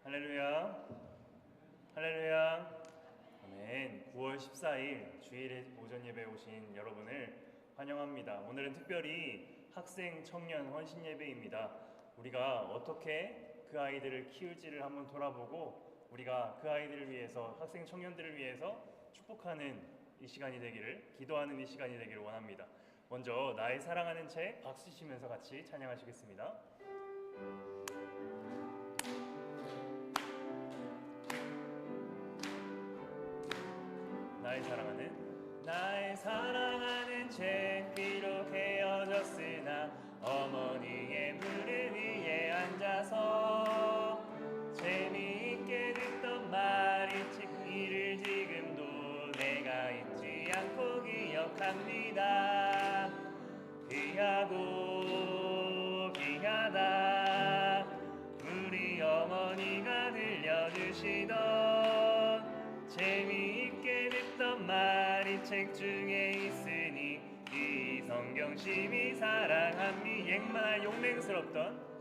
할렐루야. 할렐루야. 아멘. 9월 14일 주일에 오전 예배에 오신 여러분을 환영합니다. 오늘은 특별히 학생, 청년 헌신 예배입니다. 우리가 어떻게 그 아이들을 키울지를 한번 돌아보고 우리가 그 아이들을 위해서, 학생, 청년들을 위해서 축복하는 이 시간이 되기를, 기도하는 이 시간이 되기를 원합니다. 먼저 나의 사랑하는 채 박수 치면서 같이 찬양하시겠습니다. 나의 사랑하는 채 비록 헤어졌으나 어머니의 무릎 위에 앉아서 재미있게 듣던 말이 이를 지금도 내가 잊지 않고 기억합니다. 귀하고 귀하다 우리 어머니가 들려주시던 재미있게 듣던 말이 책 중에 있으니 이 성경 심히 사랑합니.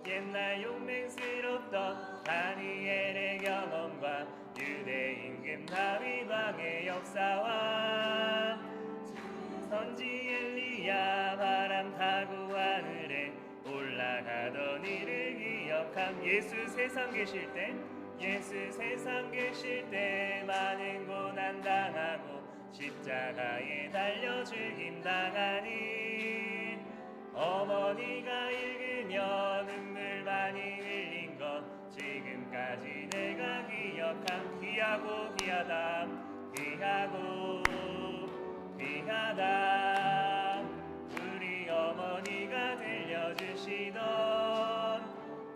옛날 용맹스럽던 다니엘의 경험과 유대 임금 다윗 왕의 역사와 선지 엘리야 바람 타고 하늘에 올라가던 이를 기억함. 예수 세상 계실 때 많은 고난 당하고 십자가에 달려 죽임 당하니 어머니가 읽으며 눈물 많이 흘린 것 지금까지 내가 기억함. 귀하고 귀하다 우리 어머니가 들려주시던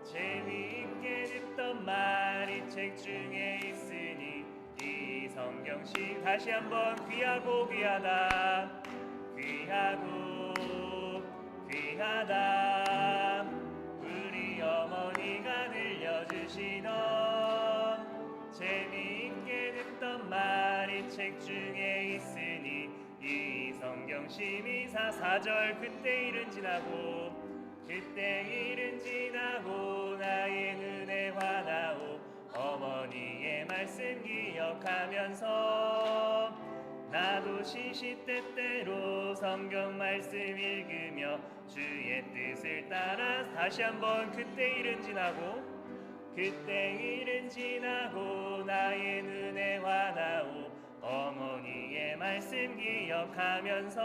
재미있게 듣던 말이 책 중에 있으니 이 성경심. 다시 한번 귀하고 귀하다 우리 어머니가 들려주시던 재미있게 듣던 말이 책 중에 있으니 이 성경심이 4절 그때 일은 지나고 나의 눈에 환하오 어머니의 말씀 기억하면서 나도 시시때때로 성경 말씀 읽으며 주의 뜻을 따라. 다시 한번 그때 일은 지나고 나의 눈에 환하오 어머니의 말씀 기억하면서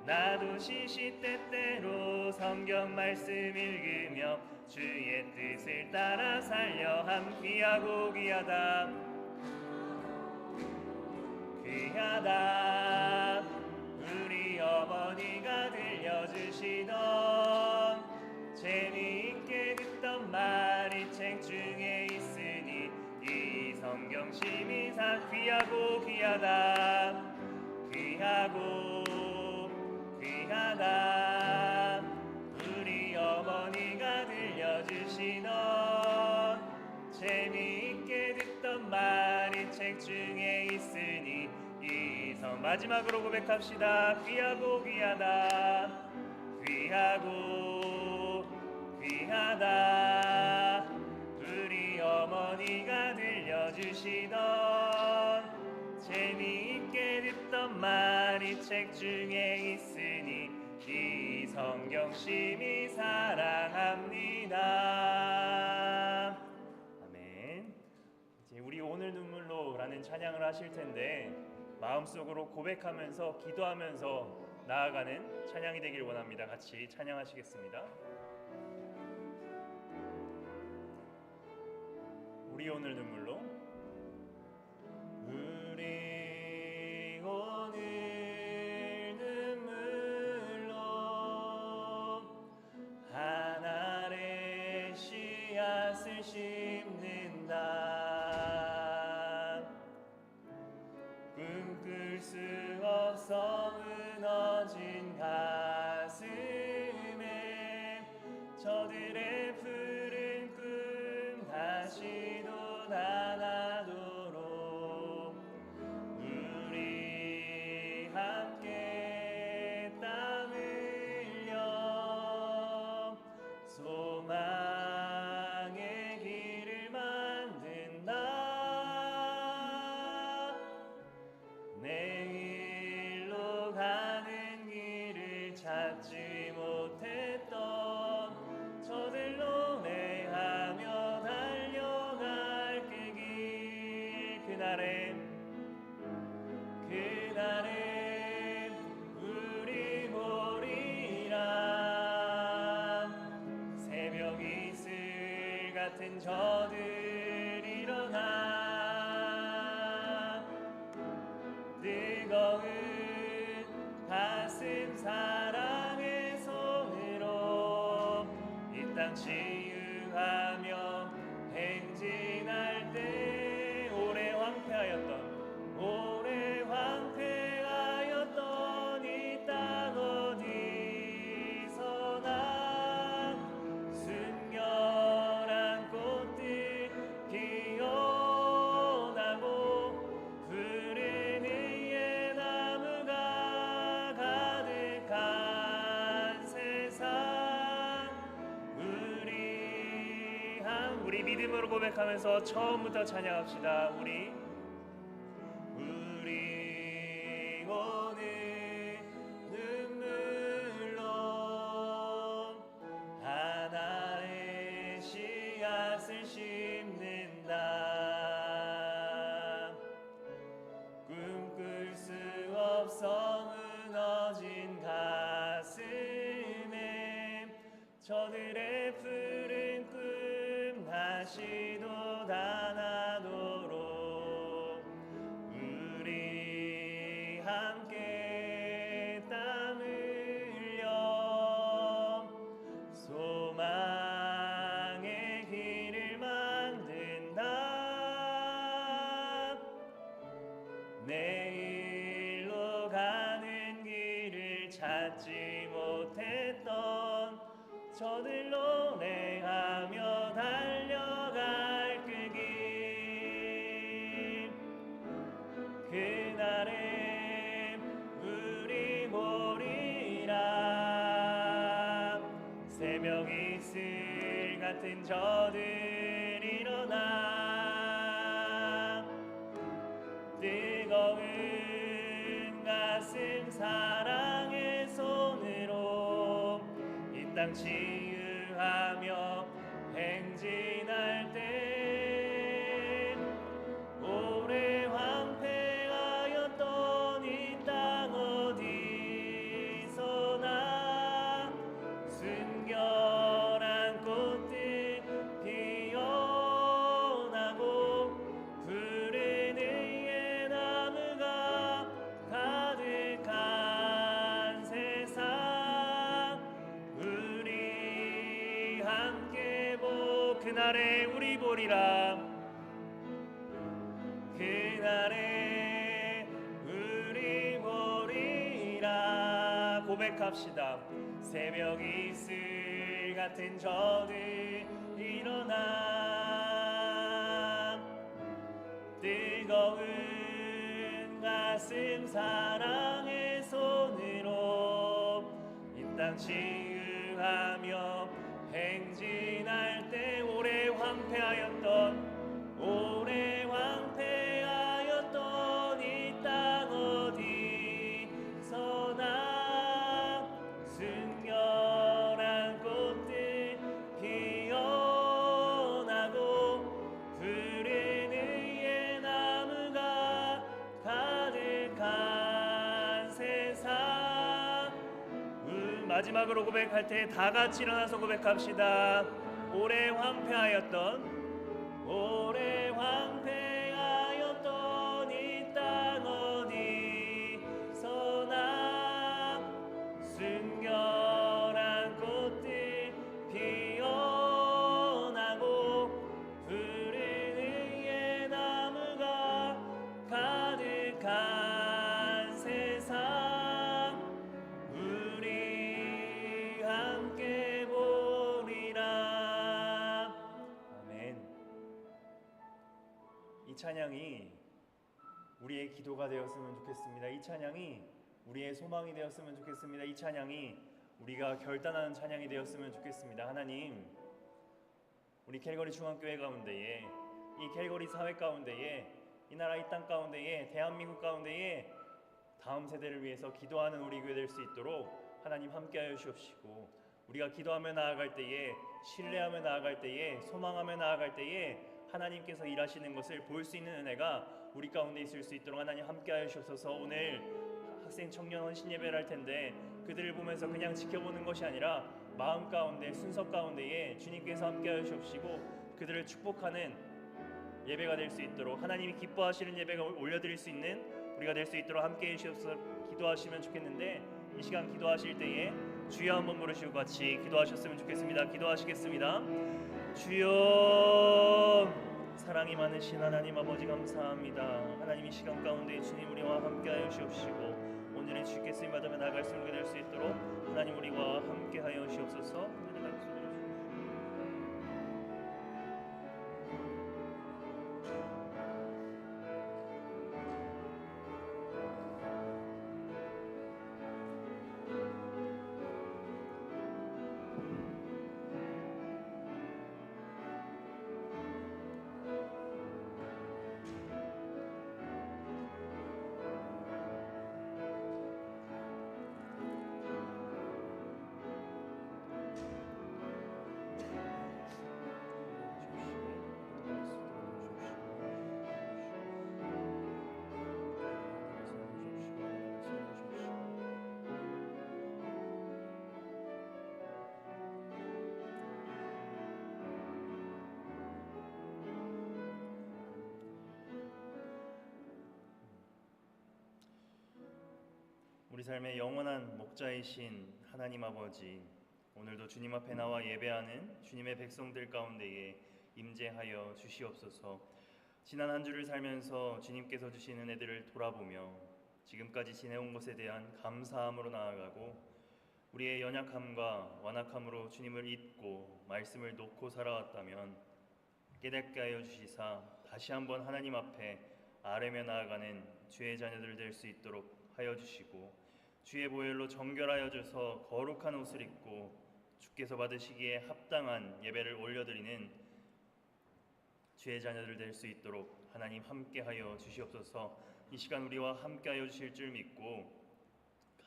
나도 시시때때로 성경 말씀 읽으며 주의 뜻을 따라 살려함. 귀하고 귀하다 우리 어머니가 들려주시던 재미있게 듣던 말이 책 중에 있으니 이 성경 심히 귀하고 귀하다 우리 어머니가 들려주시던 재미있게 듣던 말이 책 중에 있으니 이 마지막으로 고백합시다. 귀하고 귀하다 우리 어머니가 들려주시던 재미있게 듣던 말이 책 중에 있으니 이 성경 심히 사랑합니다. 아멘. 이제 우리 오늘 눈물로라는 찬양을 하실 텐데 마음속으로 고백하면서 기도하면서 나아가는 찬양이 되길 원합니다. 같이 찬양하시겠습니다. 우리 오늘 눈물로. 우리 오늘 눈물로 한 알의 씨앗을 심는다. 꿈꿀 수 없어 무너진 가슴에 저들의 푸른 꿈 다시 돋아나 찾지 못했던 저들로 내하며 달려갈 그 길. 그날에 우리 보리라. 새벽 이슬 같은 저들 일어나 뜨거운 가슴 사랑의 손으로 이 땅 치유하며 행진할 때 오래 황폐하였던 이 땅 어디서나 순결한 꽃들 피어나고 푸른 의의 나무가 가득한 세상. 우리 믿음으로 고백하면서 처음부터 찬양합시다. 우리 오늘 눈물로 하나의 씨앗을 심는다. 꿈꿀 수 없어 무너진 가슴에 저들의 푸른 꿈 다시 돋아나도록 우리 함께 땀 흘려 소망의 길을 만든다. 내일로 가는 길을 찾지 못했던 저들로 내하며 달려갈 그 길. 그날에 우리 보리라. 새벽 이슬 같은 저들 일어나 뜨거운 가슴 사랑의 손으로 이 땅 치유하며 행진할 때 오래 황폐하였던 이 땅 어디서나 순결한 꽃들 피어나고 푸른 의의 나무가 가득한 세상. 우리 함께 그날에 우리 보리라. 그날에 우리 보리라. 고백합시다. 새벽 이슬 같은 저들 일어나 뜨거운 가슴 사랑의 손으로 이 땅 치유하며 행진할 때 오래 황폐하였던 이 땅 어디서나 순결한 꽃들 피어나고 푸른 의의 나무가 가득한 세상. 마지막으로 고백할 때 다 같이 일어나서 고백합시다. 오래 황폐하였던 이 땅 어디서나 순결한 꽃들 피어나고 푸른 의의 나무가 가득한 세상. 우리 함께 보리라. 아멘. 이 찬양이 우리의 기도가 되었으면 좋겠습니다. 이 찬양이 우리의 소망이 되었으면 좋겠습니다. 이 찬양이 우리가 결단하는 찬양이 되었으면 좋겠습니다. 하나님, 우리 캘거리 중앙교회 가운데에, 이 캘거리 사회 가운데에, 이 나라 이 땅 가운데에, 대한민국 가운데에 다음 세대를 위해서 기도하는 우리 교회 될 수 있도록 하나님 함께하여 주옵시고, 우리가 기도하며 나아갈 때에, 신뢰하며 나아갈 때에, 소망하며 나아갈 때에 하나님께서 일하시는 것을 볼 수 있는 은혜가 우리 가운데 있을 수 있도록 하나님 함께하여 주옵소서. 오늘 학생 청년 헌신 예배를 할 텐데 그들을 보면서 그냥 지켜보는 것이 아니라 마음 가운데, 순서 가운데에 주님께서 함께하여 주옵시고 그들을 축복하는 예배가 될 수 있도록, 하나님이 기뻐하시는 예배가 올려드릴 수 있는 우리가 될 수 있도록 함께해 주셔서 기도하시면 좋겠는데, 이 시간 기도하실 때에 주여 한번 부르시고 같이 기도하셨으면 좋겠습니다. 기도하시겠습니다. 주여, 사랑이 많으신 하나님 아버지 감사합니다. 하나님 이 시간 가운데 주님 우리와 함께하여 주옵시고 오늘의 주께 쓰임 받으며 나아갈 수 있게 될 수 있도록 하나님 우리와 함께하여 주옵소서. 우리 삶의 영원한 목자이신 하나님 아버지, 오늘도 주님 앞에 나와 예배하는 주님의 백성들 가운데에 임재하여 주시옵소서. 지난 한 주를 살면서 주님께서 주신 은혜들을 돌아보며 지금까지 지내온 것에 대한 감사함으로 나아가고, 우리의 연약함과 완악함으로 주님을 잊고 말씀을 놓고 살아왔다면 깨닫게 하여 주시사 다시 한번 하나님 앞에 아뢰며 나아가는 주의 자녀들 될 수 있도록 하여 주시고, 주의 보혈로 정결하여 줘서 거룩한 옷을 입고 주께서 받으시기에 합당한 예배를 올려드리는 주의 자녀들 될 수 있도록 하나님 함께하여 주시옵소서. 이 시간 우리와 함께하여 주실 줄 믿고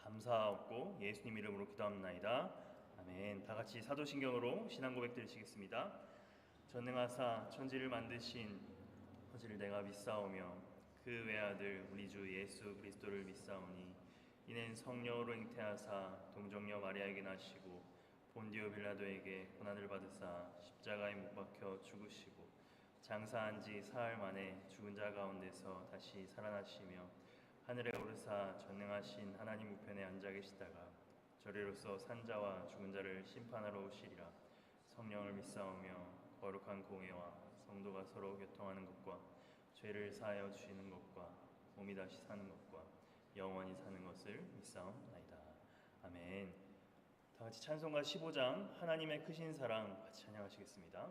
감사하옵고 예수님 이름으로 기도합나이다. 아멘. 다 같이 사도신경으로 신앙 고백 드리시겠습니다. 전능하사 천지를 만드신 아버지를 내가 믿사오며 그 외아들 우리 주 예수 그리스도를 믿사오니 이는 성령으로 잉태하사 동정녀 마리아에게 나시고 본디오 빌라도에게 고난을 받으사 십자가에 못 박혀 죽으시고 장사한 지 사흘 만에 죽은 자 가운데서 다시 살아나시며 하늘에 오르사 전능하신 하나님 우편에 앉아 계시다가 저리로서 산자와 죽은 자를 심판하러 오시리라. 성령을 믿사오며 거룩한 공회와 성도가 서로 교통하는 것과 죄를 사하여 주시는 것과 몸이 다시 사는 것과 영원히 사는 것을 믿사옵나이다. 아멘. 다 같이 찬송가 15장 하나님의 크신 사랑 같이 찬양하시겠습니다.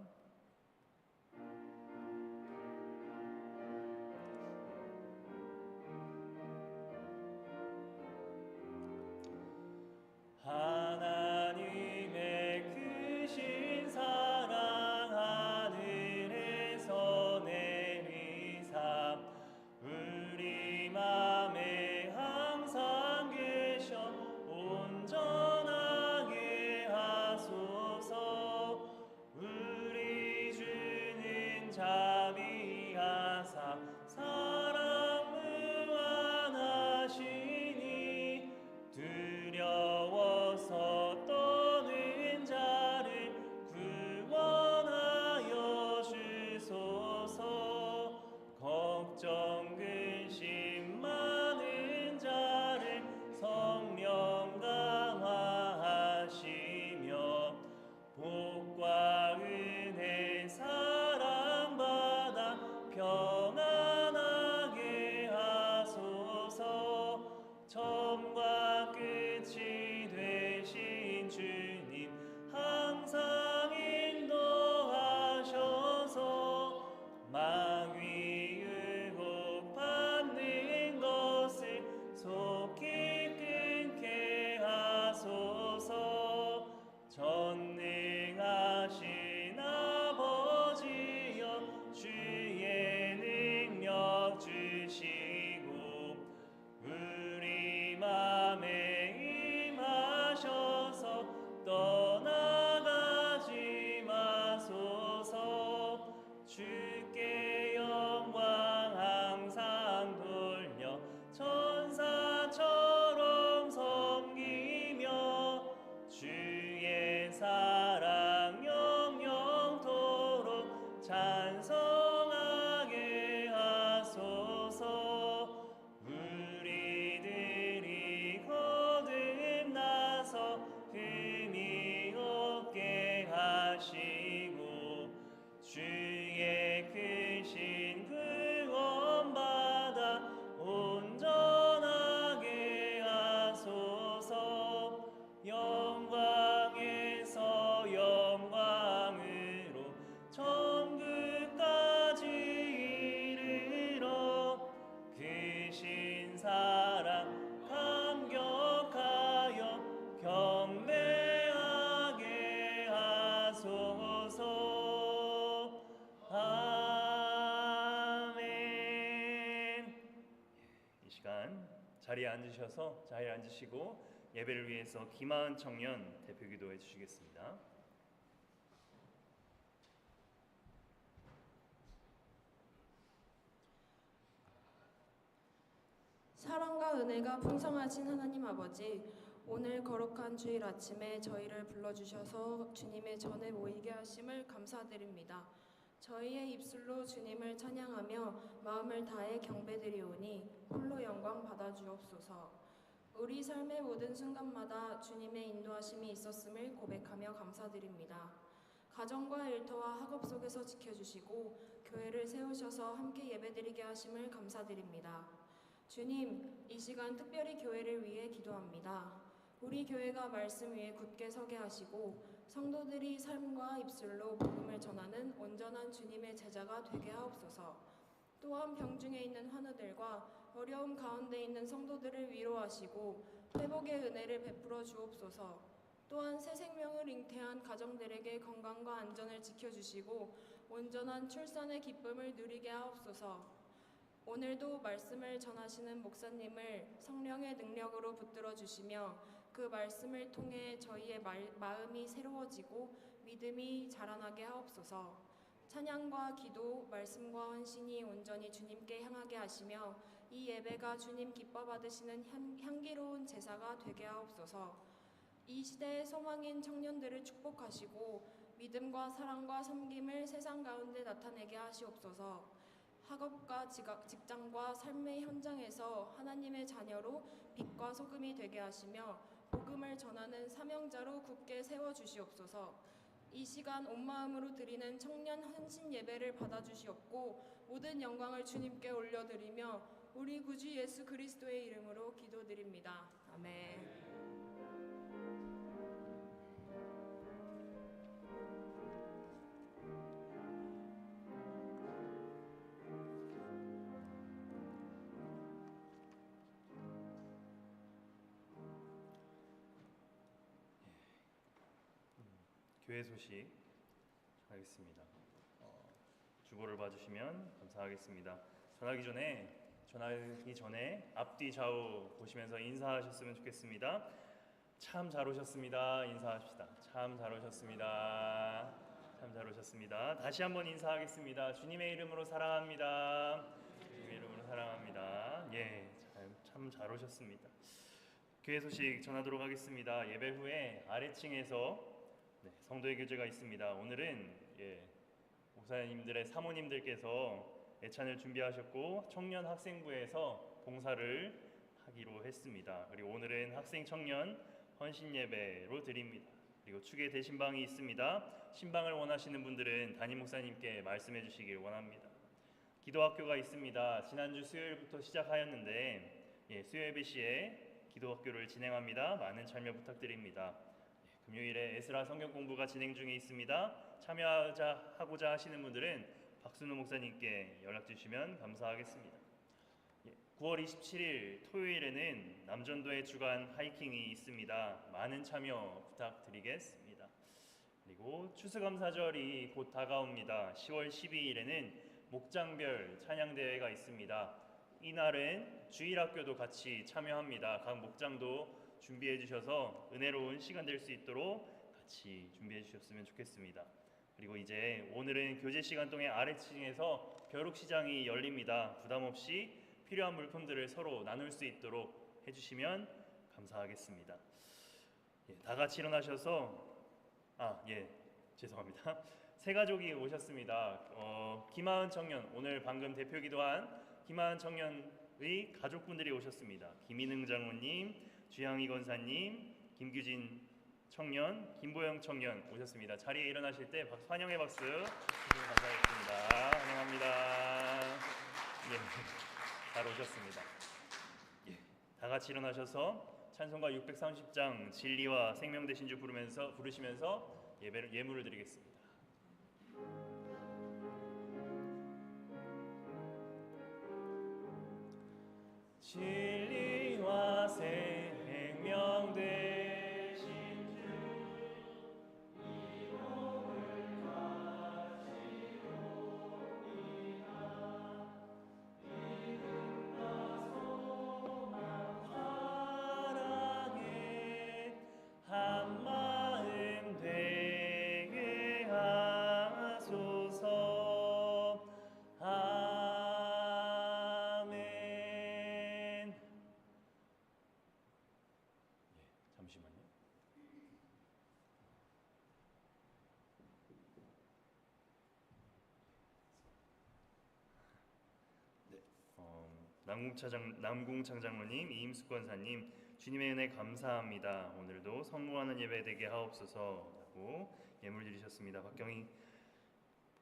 하나님의 크신 사랑 하늘에서 내리사 우리 맘에 항상 계셔 온전하게 하소서. 우리 주는 자비하사 사랑 무한하시니 두려워서 떠는 자를 구원하여 주소서. 걱정 근심 많은 자를 성령 강화하시며 복과 은혜 사랑 주신 사랑 감격하여 경배하게 하소서. 아멘. 이 시간 자리에 앉으시고 예배를 위해서 김하은 청년 대표 기도해 주시겠습니다. 사랑과 은혜가 풍성하신 하나님 아버지, 오늘 거룩한 주일 아침에 저희를 불러주셔서 주님의 전에 모이게 하심을 감사드립니다. 저희의 입술로 주님을 찬양하며 마음을 다해 경배드리오니 홀로 영광 받아주옵소서. 우리 삶의 모든 순간마다 주님의 인도하심이 있었음을 고백하며 감사드립니다. 가정과 일터와 학업 속에서 지켜주시고 교회를 세우셔서 함께 예배드리게 하심을 감사드립니다. 주님, 이 시간 특별히 교회를 위해 기도합니다. 우리 교회가 말씀 위에 굳게 서게 하시고 성도들이 삶과 입술로 복음을 전하는 온전한 주님의 제자가 되게 하옵소서. 또한 병중에 있는 환우들과 어려움 가운데 있는 성도들을 위로하시고 회복의 은혜를 베풀어 주옵소서. 또한 새 생명을 잉태한 가정들에게 건강과 안전을 지켜주시고 온전한 출산의 기쁨을 누리게 하옵소서. 오늘도 말씀을 전하시는 목사님을 성령의 능력으로 붙들어 주시며 그 말씀을 통해 저희의 마음이 새로워지고 믿음이 자라나게 하옵소서. 찬양과 기도, 말씀과 헌신이 온전히 주님께 향하게 하시며 이 예배가 주님 기뻐 받으시는 향기로운 제사가 되게 하옵소서. 이 시대의 소망인 청년들을 축복하시고 믿음과 사랑과 섬김을 세상 가운데 나타내게 하시옵소서. 학업과 직장과 삶의 현장에서 하나님의 자녀로 빛과 소금이 되게 하시며 복음을 전하는 사명자로 굳게 세워주시옵소서. 이 시간 온 마음으로 드리는 청년 헌신 예배를 받아주시옵고 모든 영광을 주님께 올려드리며 우리 구주 예수 그리스도의 이름으로 기도드립니다. 아멘. 교회 소식 하겠습니다. 주보를 봐주시면 감사하겠습니다. 전하기 전에 앞뒤 좌우 보시면서 인사하셨으면 좋겠습니다. 참 잘 오셨습니다. 인사합시다. 참 잘 오셨습니다. 참 잘 오셨습니다. 다시 한번 인사하겠습니다. 주님의 이름으로 사랑합니다. 주님의 이름으로 사랑합니다. 참 잘 오셨습니다. 교회 소식 전하도록 하겠습니다. 예배 후에 아래층에서 성도의 교제가 있습니다. 오늘은 목사님들의 사모님들께서 예찬을 준비하셨고 청년 학생부에서 봉사를 하기로 했습니다. 그리고 오늘은 학생 청년 헌신 예배로 드립니다. 그리고 축의 대신방이 있습니다. 신방을 원하시는 분들은 담임 목사님께 말씀해 주시길 원합니다. 기도학교가 있습니다. 지난주 수요일부터 시작하였는데 수요 예배 시에 기도학교를 진행합니다. 많은 참여 부탁드립니다. 금요일에 에스라 성경 공부가 진행 중에 있습니다. 참여하고자 하시는 분들은 박순우 목사님께 연락 주시면 감사하겠습니다. 9월 27일 토요일에는 남전도의 주간 하이킹이 있습니다. 많은 참여 부탁드리겠습니다. 그리고 추수감사절이 곧 다가옵니다. 10월 12일에는 목장별 찬양대회가 있습니다. 이날은 주일학교도 같이 참여합니다. 각 목장도 준비해 주셔서 은혜로운 시간 될 수 있도록 같이 준비해 주셨으면 좋겠습니다. 그리고 이제 오늘은 교제 시간 동안 아래층에서 벼룩시장이 열립니다. 부담 없이 필요한 물품들을 서로 나눌 수 있도록 해주시면 감사하겠습니다. 다 같이 일어나셔서 죄송합니다. 새 가족이 오셨습니다. 김하은 청년, 오늘 방금 대표 기도한 김하은 청년의 가족분들이 오셨습니다. 김인흥 장로님, 주향희 권사님, 김규진 청년, 김보영 청년 오셨습니다. 자리에 일어나실 때 환영의 박수 주시면 감사하겠습니다. 환영합니다. 잘 오셨습니다. 다 같이 일어나셔서 찬송가 630장 진리와 생명 되신 주 부르시면서 예물을 드리겠습니다. 진리와 생명 되신 주 이름을 가지오니라. 믿음과 소망 사랑에 한 마음 되게 하소서. 아멘. 잠시만요. 남궁창 장로님, 이임숙 권사님, 주님의 은혜 감사합니다. 오늘도 성공하는 예배 되게 하옵소서라고 예물 드리셨습니다. 박경희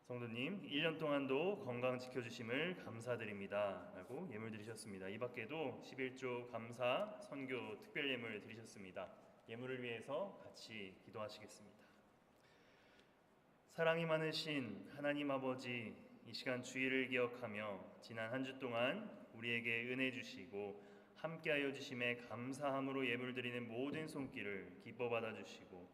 성도님, 1년 동안도 건강 지켜주심을 감사드립니다 라고 예물 드리셨습니다. 이 밖에도 11조 감사 선교 특별 예물 드리셨습니다. 예물을 위해서 같이 기도하시겠습니다. 사랑이 많으신 하나님 아버지, 이 시간 주일을 기억하며 지난 한 주 동안 우리에게 은혜 주시고 함께하여 주심에 감사함으로 예물 드리는 모든 손길을 기뻐 받아주시고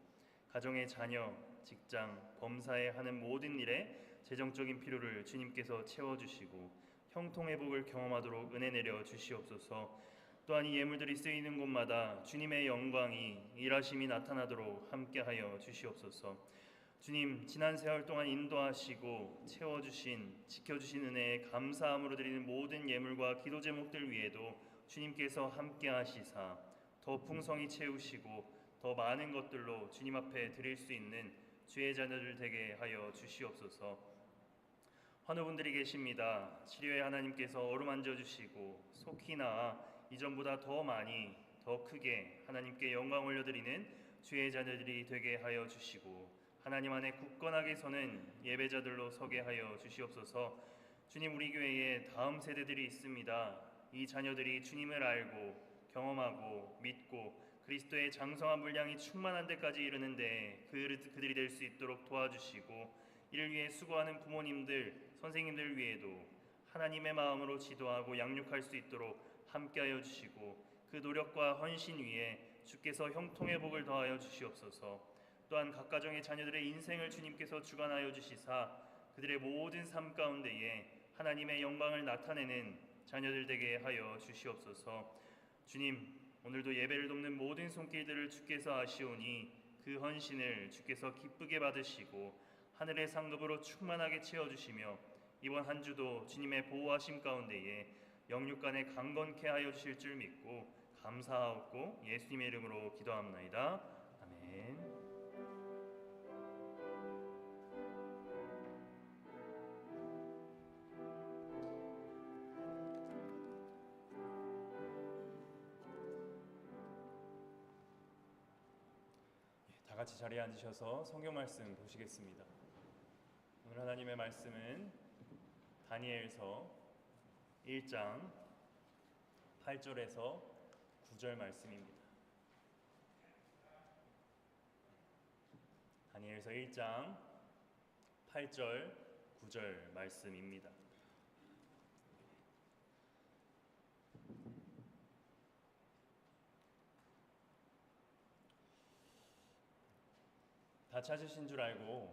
가정의 자녀, 직장, 범사에 하는 모든 일에 재정적인 필요를 주님께서 채워주시고 형통회복을 경험하도록 은혜 내려 주시옵소서. 또한 이 예물들이 쓰이는 곳마다 주님의 영광이 일하심이 나타나도록 함께하여 주시옵소서. 주님, 지난 세월 동안 인도하시고 채워주신, 지켜주신 은혜에 감사함으로 드리는 모든 예물과 기도 제목들 위에도 주님께서 함께하시사 더 풍성히 채우시고 더 많은 것들로 주님 앞에 드릴 수 있는 주의 자녀들 되게 하여 주시옵소서. 환우분들이 계십니다. 치료에 하나님께서 어루만져 주시고 속히 나아 이전보다 더 많이 더 크게 하나님께 영광 올려드리는 주의 자녀들이 되게 하여 주시고 하나님 안에 굳건하게 서는 예배자들로 서게 하여 주시옵소서. 주님, 우리 교회에 다음 세대들이 있습니다. 이 자녀들이 주님을 알고 경험하고 믿고 그리스도의 장성한 분량이 충만한 데까지 이르는데 그들이 될 수 있도록 도와주시고 이를 위해 수고하는 부모님들, 선생님들 위에도 하나님의 마음으로 지도하고 양육할 수 있도록 함께하여 주시고 그 노력과 헌신 위에 주께서 형통의 복을 더하여 주시옵소서. 또한 각 가정의 자녀들의 인생을 주님께서 주관하여 주시사 그들의 모든 삶 가운데에 하나님의 영광을 나타내는 자녀들 되게 하여 주시옵소서. 주님, 오늘도 예배를 돕는 모든 손길들을 주께서 아시오니 그 헌신을 주께서 기쁘게 받으시고 하늘의 상급으로 충만하게 채워주시며 이번 한 주도 주님의 보호하심 가운데에 영육간에 강건케 하여 주실 줄 믿고 감사하옵고 예수님의 이름으로 기도합나이다. 아멘. 다 같이 자리에 앉으셔서 성경 말씀 보시겠습니다. 오늘 하나님의 말씀은 다니엘서 1장 8절에서 9절 말씀입니다. 다니엘서 1장 8절 9절 말씀입니다. 다 찾으신 줄 알고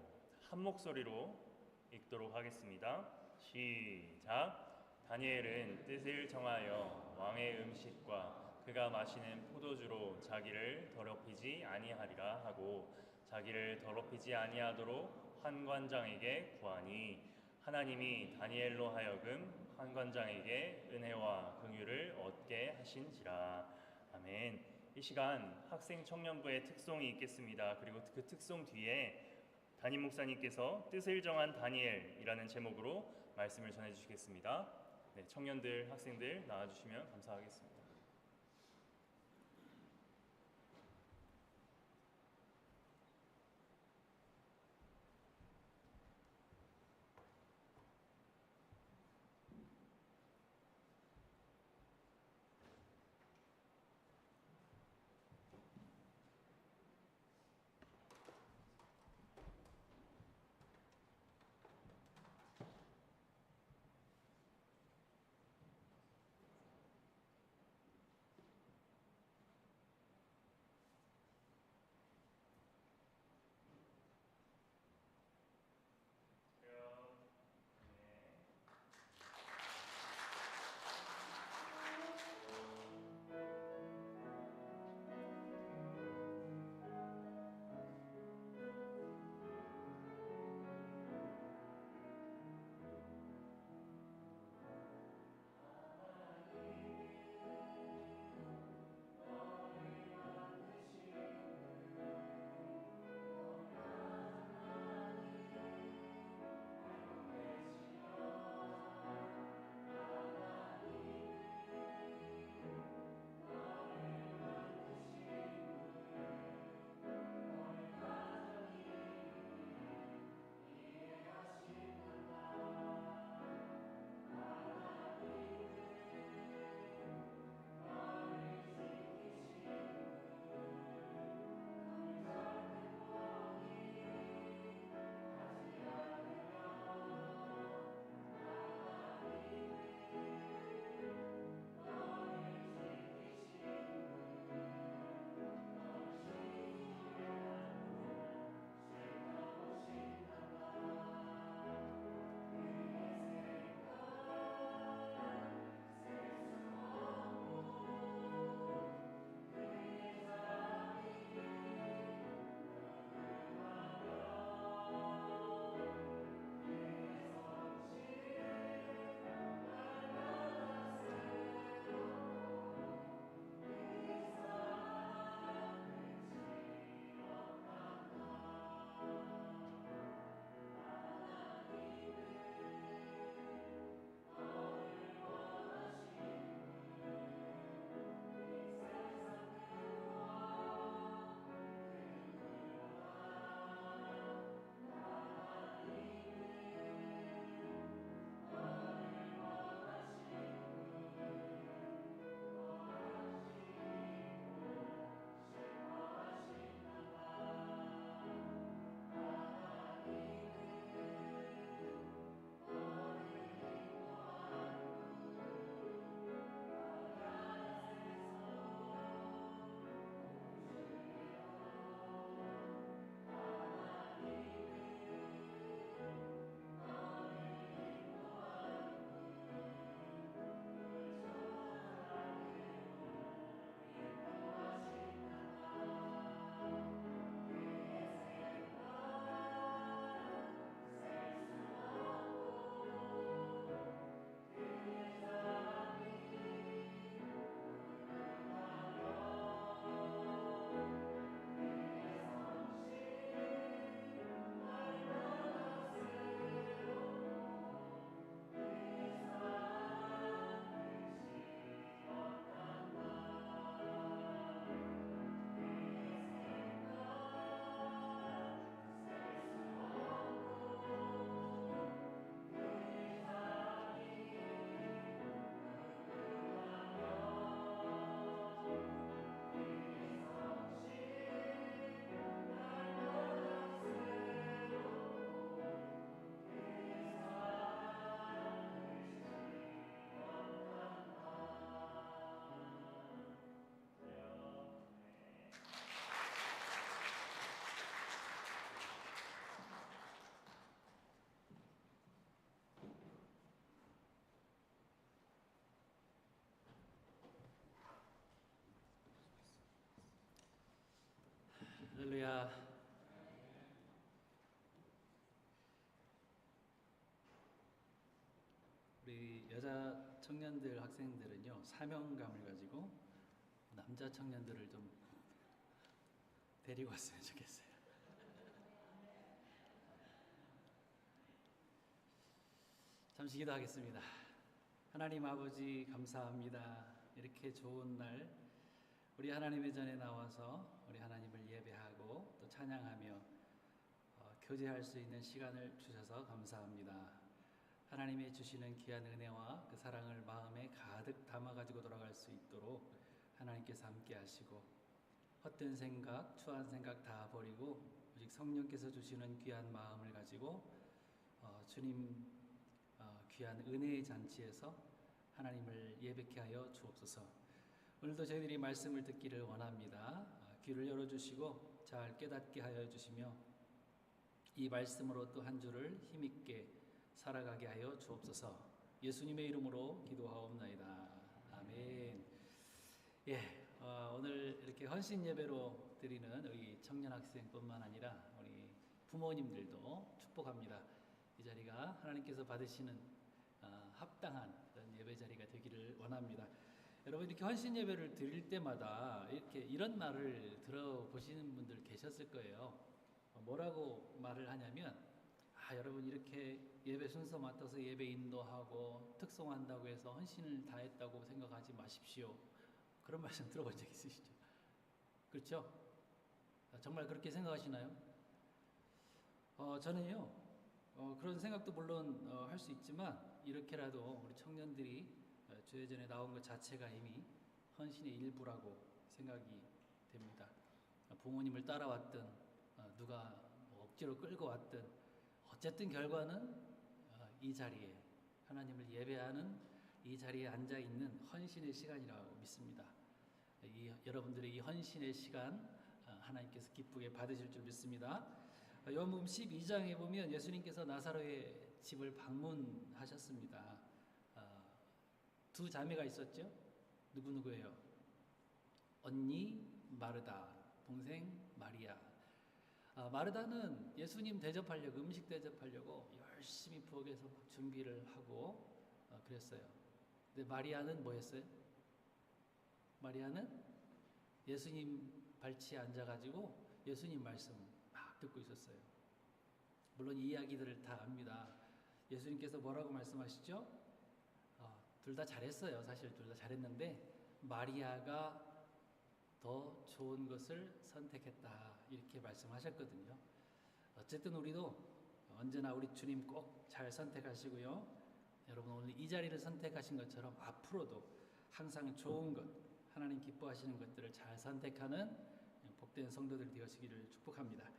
한 목소리로 읽도록 하겠습니다. 시작. 다니엘은 뜻을 정하여 왕의 음식과 그가 마시는 포도주로 자기를 더럽히지 아니하리라 하고 자기를 더럽히지 아니하도록 환관장에게 구하니 하나님이 다니엘로 하여금 환관장에게 은혜와 긍휼을 얻게 하신지라. 아멘. 이 시간 학생 청년부의 특송이 있겠습니다. 그리고 그 특송 뒤에 담임 목사님께서 뜻을 정한 다니엘이라는 제목으로 말씀을 전해주시겠습니다. 네, 청년들, 학생들 나와주시면 감사하겠습니다. 할렐루야. 우리 여자 청년들 학생들은요 사명감을 가지고 남자 청년들을 좀 데리고 왔으면 좋겠어요. 잠시 기도하겠습니다. 하나님 아버지 감사합니다. 이렇게 좋은 날 우리 하나님의 전에 나와서 우리 하나님을 예배하고 또 찬양하며 교제할 수 있는 시간을 주셔서 감사합니다. 하나님의 주시는 귀한 은혜와 그 사랑을 마음에 가득 담아가지고 돌아갈 수 있도록 하나님께서 함께 하시고 헛된 생각, 추한 생각 다 버리고 오직 성령께서 주시는 귀한 마음을 가지고 주님 귀한 은혜의 잔치에서 하나님을 예배케 하여 주옵소서. 오늘도 저희들이 말씀을 듣기를 원합니다. 귀를 열어주시고 잘 깨닫게 하여 주시며 이 말씀으로 또 한 주를 힘있게 살아가게 하여 주옵소서. 예수님의 이름으로 기도하옵나이다. 아멘. 오늘 이렇게 헌신 예배로 드리는 우리 청년 학생뿐만 아니라 우리 부모님들도 축복합니다. 이 자리가 하나님께서 받으시는 합당한 그런 예배 자리가 되기를 원합니다. 여러분 이렇게 헌신 예배를 드릴 때마다 이렇게 이런 말을 들어보시는 분들 계셨을 거예요. 뭐라고 말을 하냐면 여러분 이렇게 예배 순서 맡아서 예배 인도하고 특송한다고 해서 헌신을 다했다고 생각하지 마십시오. 그런 말씀 들어본 적 있으시죠? 그렇죠? 정말 그렇게 생각하시나요? 저는요 그런 생각도 물론 할 수 있지만 이렇게라도 우리 청년들이 주예전에 나온 것 자체가 이미 헌신의 일부라고 생각이 됩니다. 부모님을 따라왔든 누가 억지로 끌고 왔든 어쨌든 결과는 이 자리에 하나님을 예배하는 이 자리에 앉아 있는 헌신의 시간이라고 믿습니다. 여러분들의 이 헌신의 시간 하나님께서 기쁘게 받으실 줄 믿습니다. 요한복음 12장에 보면 예수님께서 나사로의 집을 방문하셨습니다. 두 자매가 있었죠. 누구예요? 언니 마르다, 동생 마리아. 마르다는 예수님 대접하려고 음식 대접하려고 열심히 부엌에서 준비를 하고 그랬어요. 근데 마리아는 뭐 했어요? 마리아는 예수님 발치에 앉아가지고 예수님 말씀 막 듣고 있었어요. 물론 이 이야기들을 다 압니다. 예수님께서 뭐라고 말씀하시죠? 둘 다 잘했어요. 사실 둘 다 잘했는데 마리아가 더 좋은 것을 선택했다 이렇게 말씀하셨거든요. 어쨌든 우리도 언제나 우리 주님 꼭 잘 선택하시고요. 여러분 오늘 이 자리를 선택하신 것처럼 앞으로도 항상 좋은 것, 하나님 기뻐하시는 것들을 잘 선택하는 복된 성도들 되시기를 축복합니다.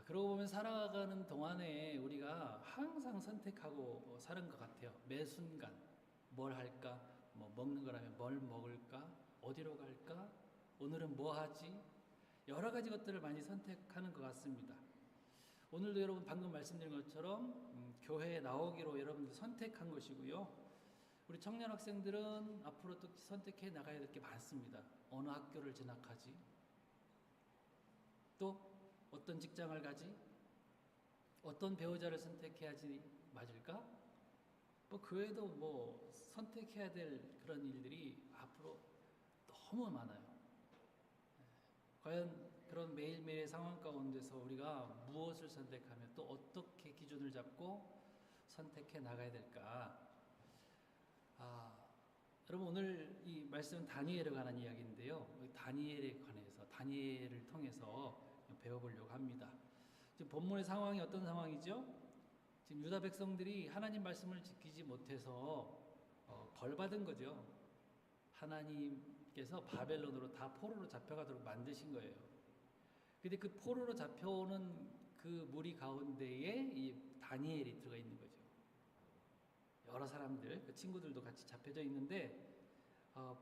그러고 보면 살아가는 동안에 우리가 항상 선택하고 사는 것 같아요. 매 순간 뭘 할까? 뭐 먹는 거라면 뭘 먹을까? 어디로 갈까? 오늘은 뭐 하지? 여러 가지 것들을 많이 선택하는 것 같습니다. 오늘도 여러분 방금 말씀드린 것처럼 교회에 나오기로 여러분들 선택한 것이고요. 우리 청년 학생들은 앞으로 또 선택해 나가야 될 게 많습니다. 어느 학교를 진학하지? 또 어떤 직장을 가지? 어떤 배우자를 선택해야지 맞을까? 그 외에도 뭐 선택해야 될 그런 일들이 앞으로 너무 많아요. 과연 그런 매일매일의 상황 가운데서 우리가 무엇을 선택하며 또 어떻게 기준을 잡고 선택해 나가야 될까? 여러분 오늘 이 말씀은 다니엘에 관한 이야기인데요. 다니엘에 관해서 다니엘을 통해서 배워보려고 합니다. 지금 본문의 상황이 어떤 상황이죠? 지금 유다 백성들이 하나님 말씀을 지키지 못해서 벌받은 거죠. 하나님께서 바벨론으로 다 포로로 잡혀가도록 만드신 거예요. 근데 그 포로로 잡혀오는 그 무리 가운데에 이 다니엘이 들어가 있는 거죠. 여러 사람들, 그 친구들도 같이 잡혀져 있는데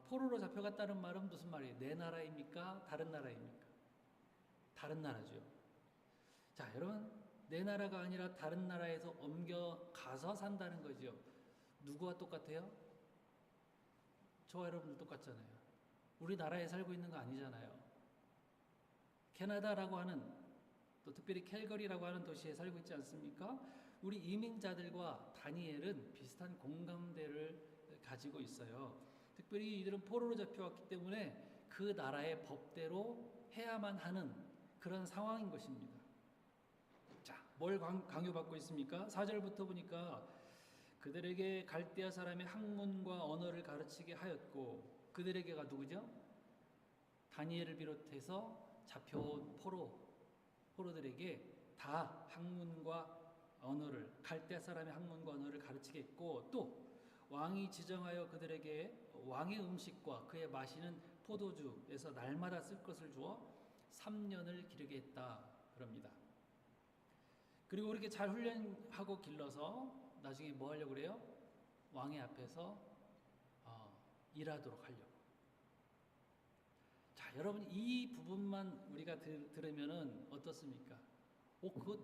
포로로 잡혀갔다는 말은 무슨 말이에요? 내 나라입니까? 다른 나라입니까? 다른 나라죠. 자, 여러분 내 나라가 아니라 다른 나라에서 옮겨가서 산다는 거죠. 누구와 똑같아요? 저와 여러분들 똑같잖아요. 우리 나라에 살고 있는 거 아니잖아요. 캐나다라고 하는, 또 특별히 캘거리라고 하는 도시에 살고 있지 않습니까? 우리 이민자들과 다니엘은 비슷한 공감대를 가지고 있어요. 특별히 이들은 포로로 잡혀왔기 때문에 그 나라의 법대로 해야만 하는 그런 상황인 것입니다. 자, 뭘 강요받고 있습니까? 4절부터 보니까 그들에게 갈대아 사람의 학문과 언어를 가르치게 하였고, 그들에게가 누구죠? 다니엘을 비롯해서 잡혀온 포로들에게 다 학문과 언어를, 갈대아 사람의 학문과 언어를 가르치게 했고, 또 왕이 지정하여 그들에게 왕의 음식과 그의 마시는 포도주에서 날마다 쓸 것을 주어 3년을 기르게 했다 그럽니다. 그리고 이렇게 잘 훈련하고 길러서 나중에 뭐 하려고 그래요? 왕의 앞에서 일하도록 하려고. 자, 여러분 이 부분만 우리가 들으면은 어떻습니까? 그것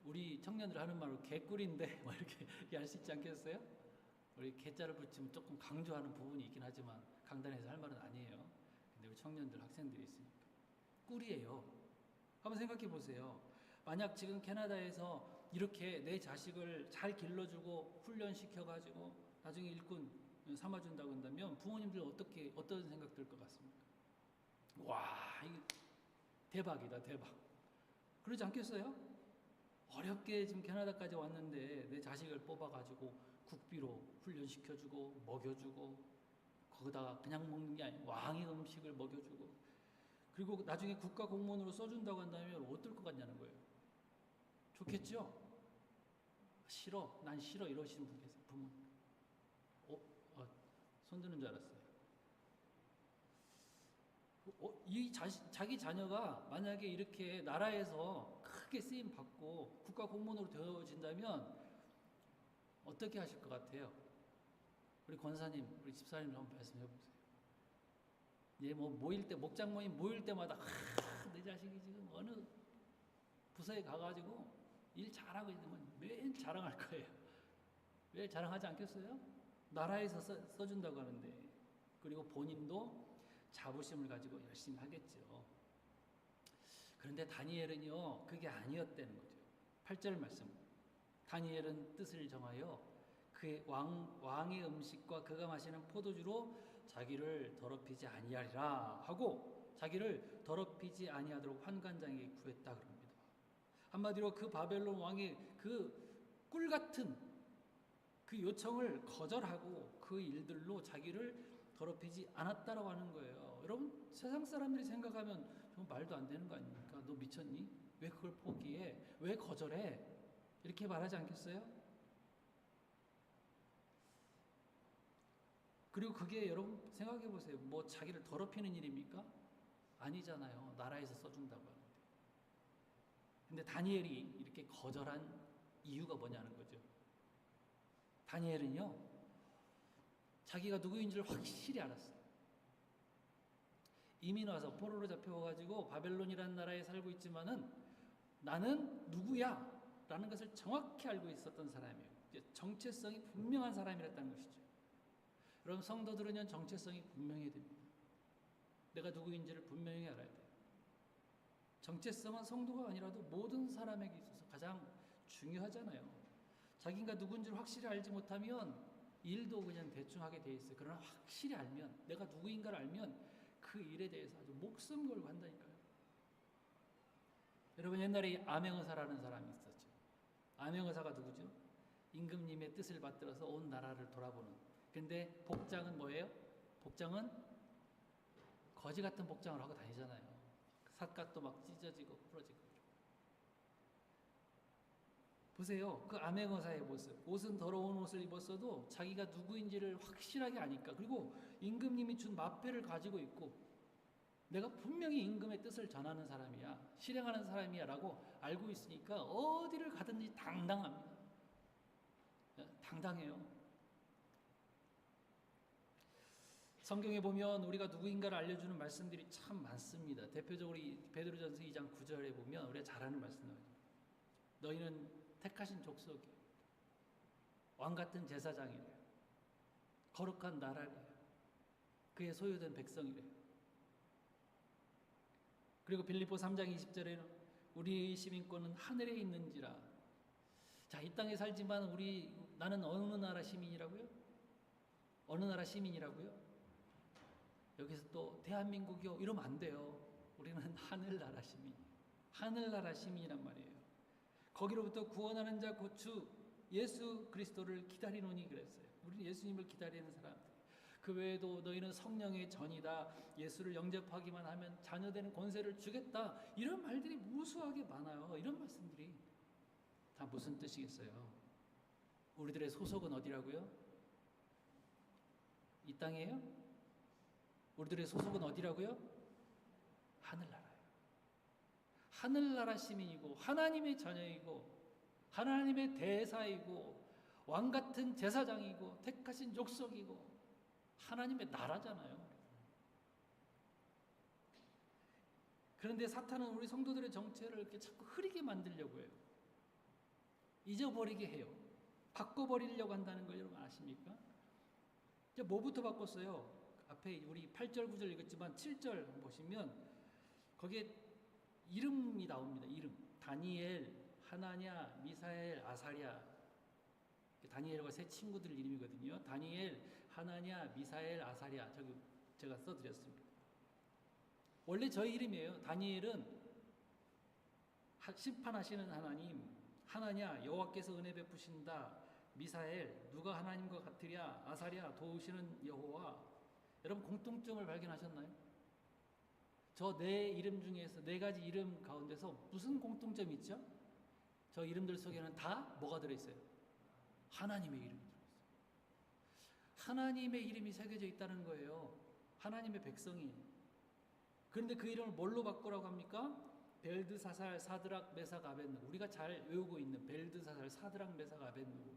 우리 청년들 하는 말로 개꿀인데 뭐 이렇게 얘기할 수 있지 않겠어요? 우리 개자를 붙이면 조금 강조하는 부분이 있긴 하지만 강단에서 할 말은 아니에요. 근데 우리 청년들, 학생들이 있으니까 꿀이에요. 한번 생각해 보세요. 만약 지금 캐나다에서 이렇게 내 자식을 잘 길러주고 훈련시켜가지고 나중에 일꾼 삼아준다고 한다면 부모님들 어떤 생각 들 것 같습니까? 와, 이게 대박이다, 대박. 그러지 않겠어요? 어렵게 지금 캐나다까지 왔는데 내 자식을 뽑아가지고 국비로 훈련시켜주고 먹여주고, 거기다가 그냥 먹는 게 아니고 왕의 음식을 먹여주고, 그리고 나중에 국가 공무원으로 써준다고 한다면 어떨 것 같냐는 거예요. 좋겠죠? 싫어, 난 싫어 이러시는 분 계세요. 부모. 손 드는 줄 알았어요. 자기 자녀가 만약에 이렇게 나라에서 크게 쓰임 받고 국가 공무원으로 되어진다면 어떻게 하실 것 같아요? 우리 권사님, 우리 집사님 한번 말씀해 보세요. 뭐 모일 때, 목장 모임 모일 때마다 내 자식이 지금 어느 부서에 가가지고 일 잘하고 있으면 매일 자랑할 거예요. 매일 자랑하지 않겠어요? 나라에서 써준다고 하는데. 그리고 본인도 자부심을 가지고 열심히 하겠죠. 그런데 다니엘은요, 그게 아니었다는 거죠. 8절 말씀. 다니엘은 뜻을 정하여 그의 왕의 음식과 그가 마시는 포도주로 자기를 더럽히지 아니하리라 하고, 자기를 더럽히지 아니하도록 환관장에게 구했다 그럽니다. 한마디로 그 바벨론 왕의 그 꿀 같은 그 요청을 거절하고 그 일들로 자기를 더럽히지 않았다라고 하는 거예요. 여러분, 세상 사람들이 생각하면 좀 말도 안 되는 거 아닙니까? 너 미쳤니? 왜 그걸 포기해? 왜 거절해? 이렇게 말하지 않겠어요? 그리고 그게 여러분 생각해 보세요. 뭐 자기를 더럽히는 일입니까? 아니잖아요. 나라에서 써준다고 하는데. 근데 다니엘이 이렇게 거절한 이유가 뭐냐는 거죠. 다니엘은요, 자기가 누구인지를 확실히 알았어요. 이민 와서 포로로 잡혀가지고 바벨론이라는 나라에 살고 있지만은 나는 누구야? 라는 것을 정확히 알고 있었던 사람이에요. 정체성이 분명한 사람이랬다는 것이죠. 여러분, 성도들은 정체성이 분명해야 됩니다. 내가 누구인지를 분명히 알아야 돼요. 정체성은 성도가 아니라도 모든 사람에게 있어서 가장 중요하잖아요. 자기가 누군지를 확실히 알지 못하면 일도 그냥 대충 하게 돼 있어요. 그러나 확실히 알면, 내가 누구인가를 알면 그 일에 대해서 아주 목숨 걸고 한다니까요. 여러분, 옛날에 암행의사라는 사람이 있었죠. 암행의사가 누구죠? 임금님의 뜻을 받들어서 온 나라를 돌아보는. 근데 복장은 뭐예요? 복장은 거지 같은 복장을 하고 다니잖아요. 삿갓도 막 찢어지고 부러지고. 보세요. 그 암행어사의 모습. 옷은 더러운 옷을 입었어도 자기가 누구인지를 확실하게 아니까. 그리고 임금님이 준 마패를 가지고 있고, 내가 분명히 임금의 뜻을 전하는 사람이야, 실행하는 사람이야 라고 알고 있으니까 어디를 가든지 당당합니다. 당당해요. 성경에 보면 우리가 누구인가를 알려주는 말씀들이 참 많습니다. 대표적으로 베드로전서 2장 9절에 보면 우리가 잘 아는 말씀 나오죠. 너희는 택하신 족속이에요. 왕같은 제사장이래요. 거룩한 나라래요. 그의 소유된 백성이래요. 그리고 빌립보 3장 20절에는 우리 시민권은 하늘에 있는지라. 자, 이 땅에 살지만 나는 어느 나라 시민이라고요? 어느 나라 시민이라고요? 여기서 또 대한민국이요 이러면 안 돼요. 우리는 하늘나라 시민, 하늘나라 시민이란 말이에요. 거기로부터 구원하는 자 곧 주 예수 그리스도를 기다리노니 그랬어요. 우리는 예수님을 기다리는 사람. 그 외에도 너희는 성령의 전이다. 예수를 영접하기만 하면 자녀되는 권세를 주겠다. 이런 말들이 무수하게 많아요. 이런 말씀들이 다 무슨 뜻이겠어요? 우리들의 소속은 어디라고요? 이 땅이에요? 우리들의 소속은 어디라고요? 하늘나라예요. 하늘나라 시민이고 하나님의 자녀이고 하나님의 대사이고 왕같은 제사장이고 택하신 족속이고 하나님의 나라잖아요. 그런데 사탄은 우리 성도들의 정체를 이렇게 자꾸 흐리게 만들려고 해요. 잊어버리게 해요. 바꿔버리려고 한다는 걸 여러분 아십니까? 이제 뭐부터 바꿨어요? 앞에 우리 8절 9절 읽었지만 7절 보시면 거기에 이름이 나옵니다. 이름. 다니엘, 하나냐, 미사엘, 아사랴. 다니엘과 세 친구들 이름이거든요. 다니엘, 하나냐, 미사엘, 아사랴. 저기 제가 써드렸습니다. 원래 저희 이름이에요. 다니엘은 심판하시는 하나님, 하나냐, 여호와께서 은혜 베푸신다. 미사엘, 누가 하나님과 같으랴. 아사랴, 도우시는 여호와. 여러분 공통점을 발견하셨나요? 저 네 이름 중에서 네 가지 이름 가운데서 무슨 공통점이 있죠? 저 이름들 속에는 다 뭐가 들어있어요? 하나님의 이름이 들어있어요. 하나님의 이름이 새겨져 있다는 거예요. 하나님의 백성이. 그런데 그 이름을 뭘로 바꾸라고 합니까? 벨드사살, 사드락, 메삭, 아벳느고. 우리가 잘 외우고 있는 벨드사살, 사드락, 메삭, 아벳느고.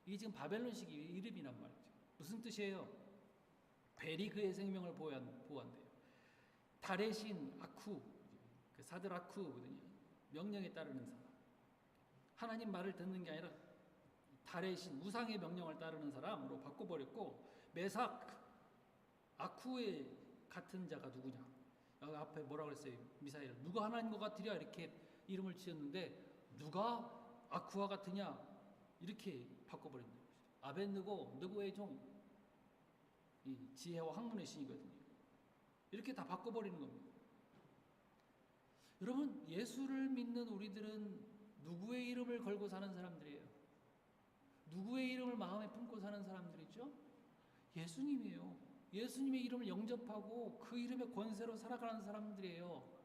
이게 지금 바벨론식 이름이란 말이죠. 무슨 뜻이에요? 벨이 그의 생명을 보호한대요. 달의 신 아쿠, 그 사드라쿠거든요. 명령에 따르는 사람. 하나님 말을 듣는 게 아니라 달의 신, 우상의 명령을 따르는 사람으로 바꿔버렸고, 메삭, 아쿠의 같은 자가 누구냐? 여기 앞에 뭐라고 그랬어요? 미사일. 누가 하나님과 같으랴? 이렇게 이름을 지었는데 누가 아쿠와 같으냐? 이렇게 바꿔버린 거예요. 아벳느고, 느고의 종, 이 지혜와 학문의 신이거든요. 이렇게 다 바꿔버리는 겁니다. 여러분, 예수를 믿는 우리들은 누구의 이름을 걸고 사는 사람들이에요? 누구의 이름을 마음에 품고 사는 사람들이죠? 예수님이에요. 예수님의 이름을 영접하고 그 이름의 권세로 살아가는 사람들이에요.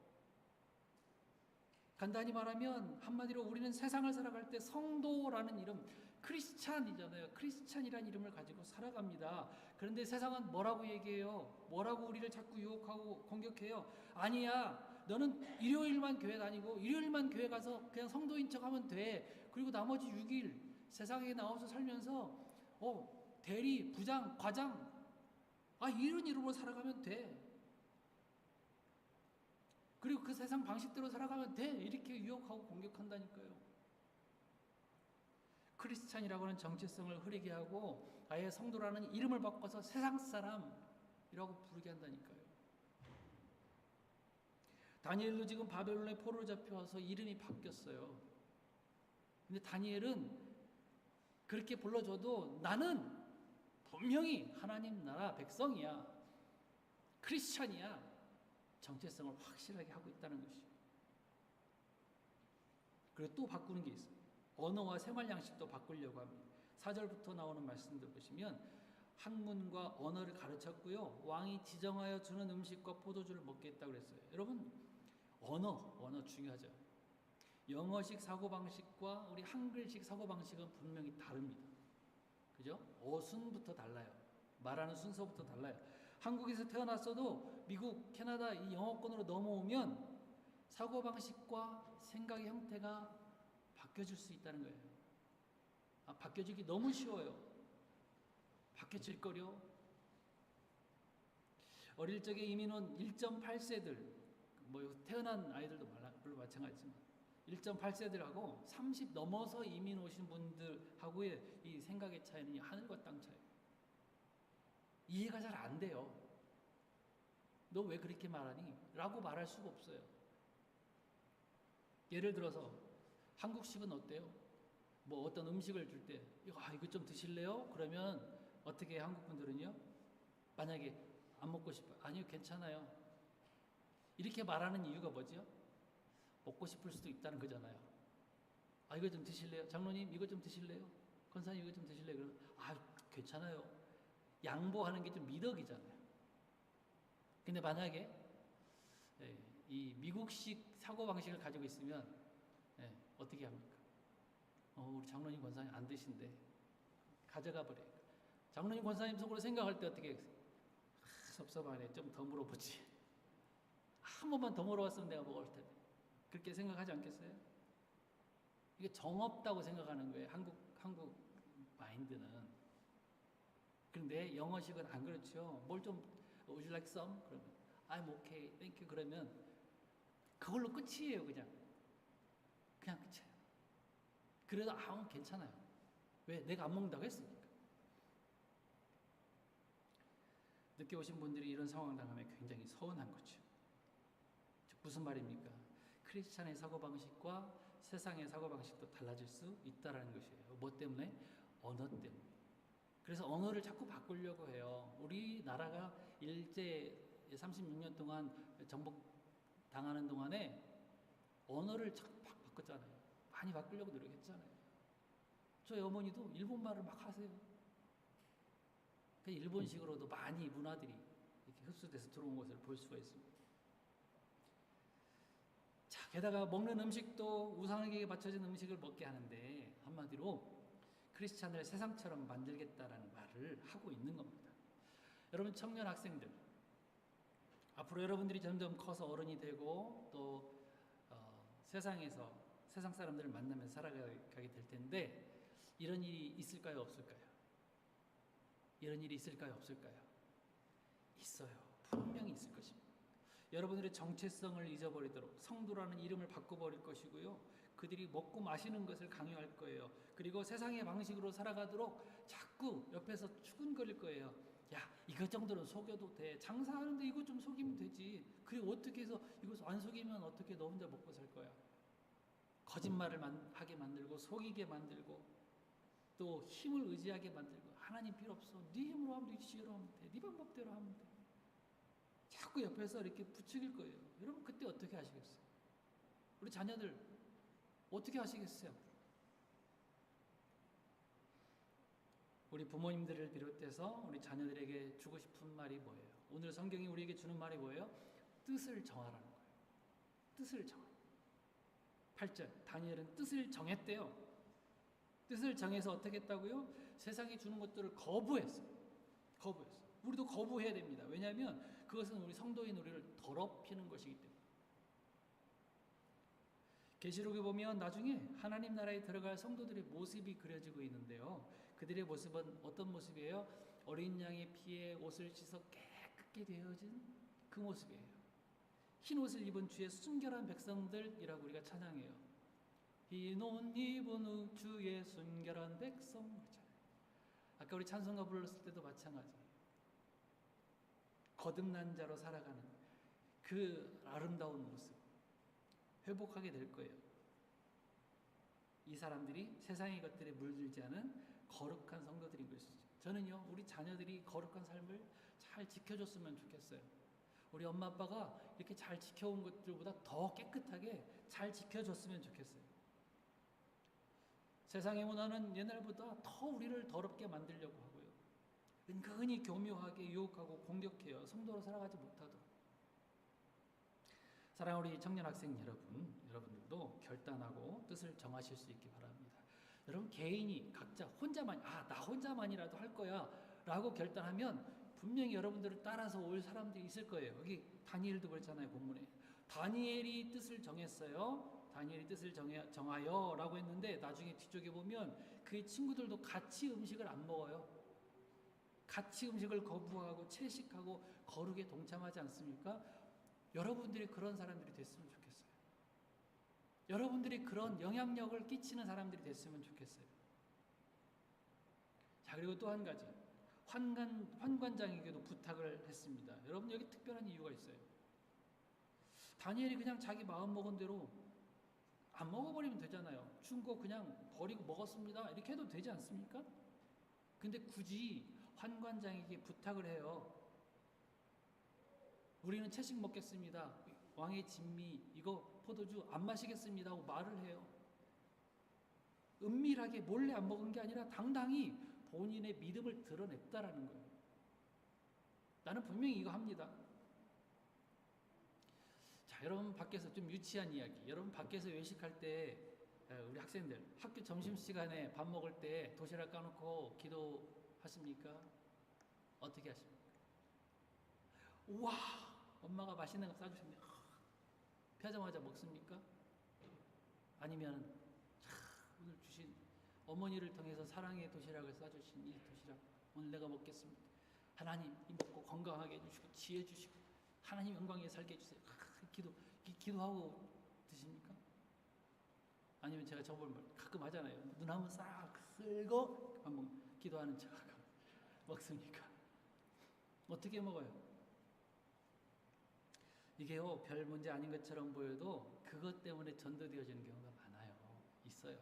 간단히 말하면 한마디로 우리는 세상을 살아갈 때 성도라는 이름, 크리스찬이잖아요. 크리스찬이라는 이름을 가지고 살아갑니다. 그런데 세상은 뭐라고 얘기해요? 뭐라고 우리를 자꾸 유혹하고 공격해요? 아니야. 너는 일요일만 교회 다니고 일요일만 교회 가서 그냥 성도인 척하면 돼. 그리고 나머지 6일 세상에 나와서 살면서 대리, 부장, 과장 이런 이름으로 살아가면 돼. 그리고 그 세상 방식대로 살아가면 돼. 이렇게 유혹하고 공격한다니까요. 크리스찬이라고 하는 정체성을 흐리게 하고 아예 성도라는 이름을 바꿔서 세상 사람이라고 부르게 한다니까요. 다니엘도 지금 바벨론에 포로로 잡혀와서 이름이 바뀌었어요. 근데 다니엘은 그렇게 불러줘도 나는 분명히 하나님 나라 백성이야. 크리스찬이야. 정체성을 확실하게 하고 있다는 것이죠. 그리고 또 바꾸는 게 있어요. 언어와 생활 양식도 바꾸려고 합니다. 4절부터 나오는 말씀들 보시면 학문과 언어를 가르쳤고요. 왕이 지정하여 주는 음식과 포도주를 먹게 했다고 그랬어요. 여러분, 언어 중요하죠. 영어식 사고방식과 우리 한글식 사고방식은 분명히 다릅니다. 그죠? 어순부터 달라요. 말하는 순서부터 달라요. 한국에서 태어났어도 미국, 캐나다 이 영어권으로 넘어오면 사고방식과 생각의 형태가 바뀌어질 수 있다는 거예요. 바뀌어지기 너무 쉬워요. 바뀌어질 거려. 어릴 적에 이민 온 1.8세들, 태어난 아이들도 물론 마찬가지지만 1.8세들하고 30 넘어서 이민 오신 분들하고의 이 생각의 차이는 하늘과 땅 차이. 이해가 잘 안 돼요. 너 왜 그렇게 말하니? 라고 말할 수가 없어요. 예를 들어서 한국식은 어때요? 뭐 어떤 음식을 줄 때 이거 좀 드실래요? 그러면 어떻게 해요? 한국 분들은요? 만약에 안 먹고 싶어요. 아니요, 괜찮아요. 이렇게 말하는 이유가 뭐죠? 먹고 싶을 수도 있다는 거잖아요. 아, 이거 좀 드실래요? 장로님, 이거 좀 드실래요? 권사님, 이거 좀 드실래요? 그러면 아, 괜찮아요. 양보하는 게 좀 미덕이잖아요. 근데 만약에 이 미국식 사고방식을 가지고 있으면 어떻게 합니까? 우리 장로님, 권사님 안 드신대. 가져가 버려요. 장로님, 권사님 속으로 생각할 때 어떻게 해요? 섭섭하네. 좀 더 물어보지. 한 번만 더 물어봤으면 내가 먹을 텐데. 그렇게 생각하지 않겠어요? 이게 정없다고 생각하는 거예요. 한국 마인드는. 그런데 영어식은 안 그렇죠. 뭘 좀 would you like some? 그러면 I'm okay, thank you. 그러면 그걸로 끝이에요. 그냥 끝이에요. 그래도 괜찮아요. 왜? 내가 안 먹는다고 했으니까. 늦게 오신 분들이 이런 상황 당하면 굉장히 서운한 거죠. 즉 무슨 말입니까? 크리스찬의 사고방식과 세상의 사고방식도 달라질 수 있다는 것이에요. 뭐 때문에? 언어 때문에. 그래서 언어를 자꾸 바꾸려고 해요. 우리나라가 일제 36년 동안 정복 당하는 동안에 언어를 자꾸 바꿨잖아요. 많이 바꾸려고 노력했잖아요. 저희 어머니도 일본말을 막 하세요. 일본식으로도 많이 문화들이 이렇게 흡수돼서 들어온 것을 볼 수가 있습니다. 자, 게다가 먹는 음식도 우상에게 바쳐진 음식을 먹게 하는데 한마디로 크리스찬을 세상처럼 만들겠다라는 말을 하고 있는 겁니다. 여러분 청년 학생들, 앞으로 여러분들이 점점 커서 어른이 되고 또 세상에서 세상 사람들을 만나면서 살아가게 될 텐데 이런 일이 있을까요? 없을까요? 이런 일이 있을까요? 없을까요? 있어요. 분명히 있을 것입니다. 여러분들의 정체성을 잊어버리도록 성도라는 이름을 바꿔버릴 것이고요. 그들이 먹고 마시는 것을 강요할 거예요. 그리고 세상의 방식으로 살아가도록 자꾸 옆에서 추근거릴 거예요. 야, 이것 정도는 속여도 돼. 장사하는데 이거 좀 속이면 되지. 그리고 어떻게 해서 이거 안 속이면 어떻게 너 혼자 먹고 살 거야. 거짓말을 하게 만들고 속이게 만들고 또 힘을 의지하게 만들고 하나님 필요 없어. 네 힘으로 하면 돼. 네 지혜로 하면 돼. 네 방법대로 하면 돼. 자꾸 옆에서 이렇게 부추길 거예요. 여러분 그때 어떻게 하시겠어요? 우리 자녀들 어떻게 하시겠어요? 우리 부모님들을 비롯해서 우리 자녀들에게 주고 싶은 말이 뭐예요? 오늘 성경이 우리에게 주는 말이 뭐예요? 뜻을 정하라는 거예요. 뜻을 정하. 8절 다니엘은 뜻을 정했대요. 뜻을 정해서 어떻게 했다고요? 세상이 주는 것들을 거부했어요. 우리도 거부해야 됩니다. 왜냐하면 그것은 우리 성도인 우리를 더럽히는 것이기 때문에. 계시록에 보면 나중에 하나님 나라에 들어갈 성도들의 모습이 그려지고 있는데요. 그들의 모습은 어떤 모습이에요? 어린 양의 피에 옷을 씻어 깨끗게 되어진 그 모습이에요. 흰 옷을 입은 주의 순결한 백성들이라고 우리가 찬양해요. 흰 옷 입은 주의 순결한 백성. 아까 우리 찬송가 불렀을 때도 마찬가지예요. 거듭난 자로 살아가는 그 아름다운 모습 회복하게 될 거예요. 이 사람들이 세상의 것들에 물들지 않은 거룩한 성도들인 것이죠. 저는요, 우리 자녀들이 거룩한 삶을 잘 지켜줬으면 좋겠어요. 우리 엄마 아빠가 이렇게 잘 지켜온 것들보다 더 깨끗하게 잘 지켜줬으면 좋겠어요. 세상의 문화는 옛날보다 더 우리를 더럽게 만들려고 하고요. 은근히 교묘하게 유혹하고 공격해요. 성도로 살아가지 못하도록. 사랑하는 우리 청년 학생 여러분들도 결단하고 뜻을 정하실 수 있기 바랍니다. 여러분 개인이 각자 나 혼자만이라도 할 거야 라고 결단하면 분명히 여러분들을 따라서 올 사람들이 있을 거예요. 여기 다니엘도 그랬잖아요. 본문에 다니엘이 뜻을 정했어요. 다니엘이 뜻을 정하여 라고 했는데 나중에 뒤쪽에 보면 그의 친구들도 같이 음식을 안 먹어요. 같이 음식을 거부하고 채식하고 거룩에 동참하지 않습니까? 여러분들이 그런 사람들이 됐으면 좋겠어요. 여러분들이 그런 영향력을 끼치는 사람들이 됐으면 좋겠어요. 자, 그리고 또 한 가지. 환관장에게도 부탁을 했습니다. 여러분 여기 특별한 이유가 있어요. 다니엘이 그냥 자기 마음 먹은 대로 안 먹어버리면 되잖아요. 준 거 그냥 버리고 먹었습니다. 이렇게 해도 되지 않습니까? 근데 굳이 환관장에게 부탁을 해요. 우리는 채식 먹겠습니다. 왕의 진미 이거 포도주 안 마시겠습니다 하고 말을 해요. 은밀하게 몰래 안 먹은 게 아니라 당당히 본인의 믿음을 드러냈다라는 거예요. 나는 분명히 이거 합니다. 자, 여러분 밖에서 좀 유치한 이야기. 여러분 밖에서 외식할 때 우리 학생들 학교 점심시간에 밥 먹을 때 도시락 까놓고 기도하십니까? 어떻게 하십니까? 우와 엄마가 맛있는 거 싸주셨네. 펴자마자 먹습니까? 아니면 오늘 주신 어머니를 통해서 사랑의 도시락을 싸주신 이 도시락 오늘 내가 먹겠습니다. 하나님 이 먹고 건강하게 해주시고 지혜 주시고 하나님 영광에 살게 해주세요. 기도하고 드십니까? 아니면 제가 저번 말 가끔 하잖아요. 눈 한번 싹 쓸고 한번 기도하는 척하고 먹습니까? 어떻게 먹어요? 이게요 별 문제 아닌 것처럼 보여도 그것 때문에 전도되어지는 경우가 많아요. 있어요.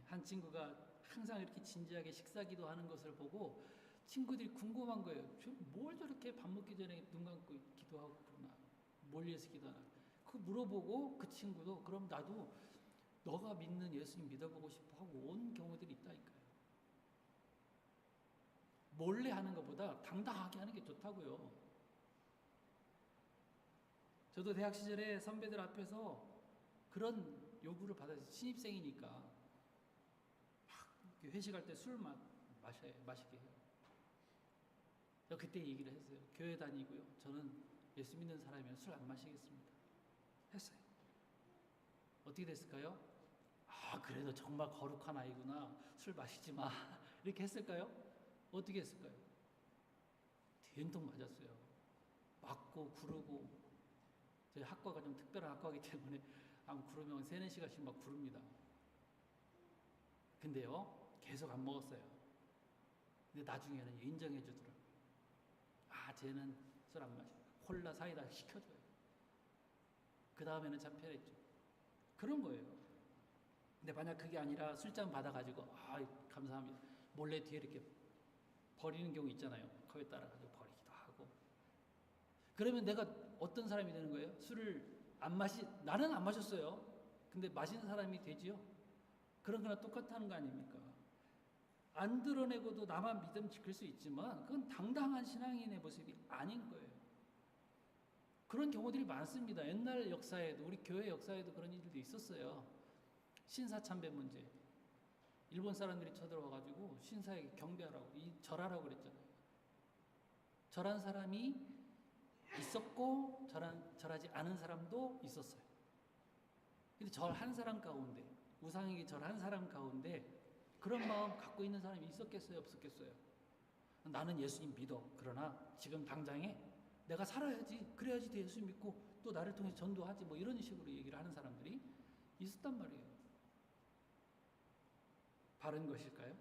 한 친구가 항상 이렇게 진지하게 식사기도 하는 것을 보고 친구들이 궁금한 거예요. 뭘 저렇게 밥 먹기 전에 눈 감고 기도하고 그러나 뭘 위해서 기도하나 그거 물어보고 그 친구도 그럼 나도 너가 믿는 예수님 믿어보고 싶어 하고 온 경우들이 있다니까요. 몰래 하는 것보다 당당하게 하는 게 좋다고요. 저도 대학 시절에 선배들 앞에서 그런 요구를 받아서 신입생이니까 막 회식할 때 술 마시게 해요. 저 그때 얘기를 했어요. 교회 다니고요. 저는 예수 믿는 사람이면 술 안 마시겠습니다. 했어요. 어떻게 됐을까요? 아 그래도 정말 거룩한 아이구나. 술 마시지 마. 이렇게 했을까요? 어떻게 했을까요? 뒤엔통 맞았어요. 맞고 구르고 저희 학과가 좀 특별한 학과이기 때문에 한 구르면 3-4시간씩 막 구릅니다. 근데요 계속 안 먹었어요. 근데 나중에는 인정해 주더라고요. 아 쟤는 술 안 마셔. 콜라 사이다 시켜줘요. 그 다음에는 참 편했죠. 그런 거예요. 근데 만약 그게 아니라 술잔 받아가지고 아 감사합니다. 몰래 뒤에 이렇게 버리는 경우 있잖아요. 거기에 따라가지고 버리기도 하고. 그러면 내가 어떤 사람이 되는 거예요? 술을 나는 안 마셨어요. 근데 마시는 사람이 되지요? 그런 거랑 똑같다는 거 아닙니까? 안 드러내고도 나만 믿음 지킬 수 있지만 그건 당당한 신앙인의 모습이 아닌 거예요. 그런 경우들이 많습니다. 옛날 역사에도 우리 교회 역사에도 그런 일들도 있었어요. 신사참배 문제. 일본 사람들이 쳐들어와가지고 신사에게 경배하라고 절하라고 그랬잖아요. 절한 사람이 있었고 절하지 않은 사람도 있었어요. 근데 절한 사람 가운데 우상에게 절한 사람 가운데 그런 마음 갖고 있는 사람이 있었겠어요? 없었겠어요? 나는 예수님 믿어. 그러나 지금 당장에 내가 살아야지. 그래야지 더 예수 믿고 또 나를 통해서 전도하지. 뭐 이런 식으로 얘기를 하는 사람들이 있었단 말이에요. 바른 것일까요?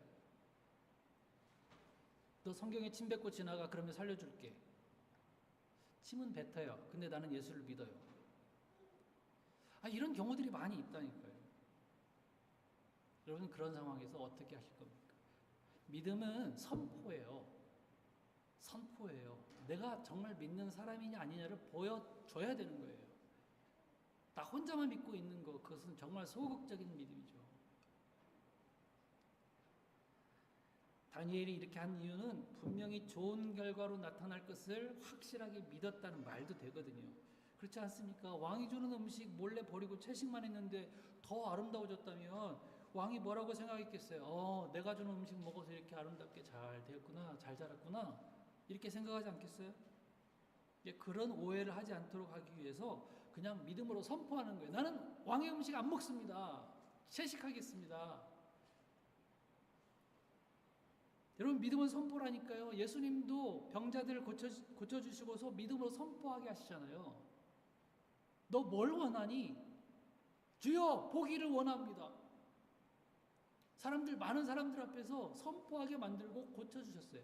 너 성경에 침 뱉고 지나가. 그러면 살려줄게. 침은 뱉어요. 근데 나는 예수를 믿어요. 이런 경우들이 많이 있다니까요. 여러분 그런 상황에서 어떻게 하실 겁니까? 믿음은 선포예요. 선포예요. 내가 정말 믿는 사람이냐 아니냐를 보여줘야 되는 거예요. 나 혼자만 믿고 있는 거 그것은 정말 소극적인 믿음이죠. 다니엘이 이렇게 한 이유는 분명히 좋은 결과로 나타날 것을 확실하게 믿었다는 말도 되거든요. 그렇지 않습니까? 왕이 주는 음식 몰래 버리고 채식만 했는데 더 아름다워졌다면 왕이 뭐라고 생각했겠어요? 내가 주는 음식 먹어서 이렇게 아름답게 잘 되었구나, 잘 자랐구나 이렇게 생각하지 않겠어요? 그런 오해를 하지 않도록 하기 위해서 그냥 믿음으로 선포하는 거예요. 나는 왕의 음식 안 먹습니다. 채식하겠습니다. 여러분 믿음은 선포라니까요. 예수님도 병자들을 고쳐주시고서 믿음으로 선포하게 하시잖아요. 너 뭘 원하니? 주여 보기를 원합니다. 많은 사람들 앞에서 선포하게 만들고 고쳐주셨어요.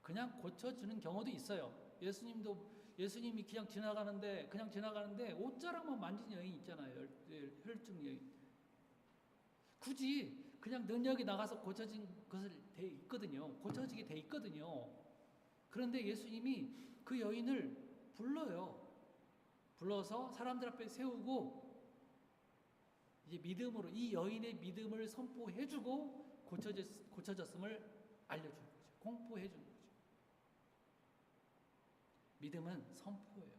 그냥 고쳐주는 경우도 있어요. 예수님이 그냥 지나가는데 옷자락만 만진 여인 있잖아요. 혈증 여인. 굳이 그냥 능력이 나가서 고쳐진 것을 돼 있거든요. 고쳐지게 돼 있거든요. 그런데 예수님이 그 여인을 불러요. 불러서 사람들 앞에 세우고 이제 믿음으로 이 여인의 믿음을 선포해주고 고쳐졌음을 알려주는 거죠. 공포해주는 거죠. 믿음은 선포예요.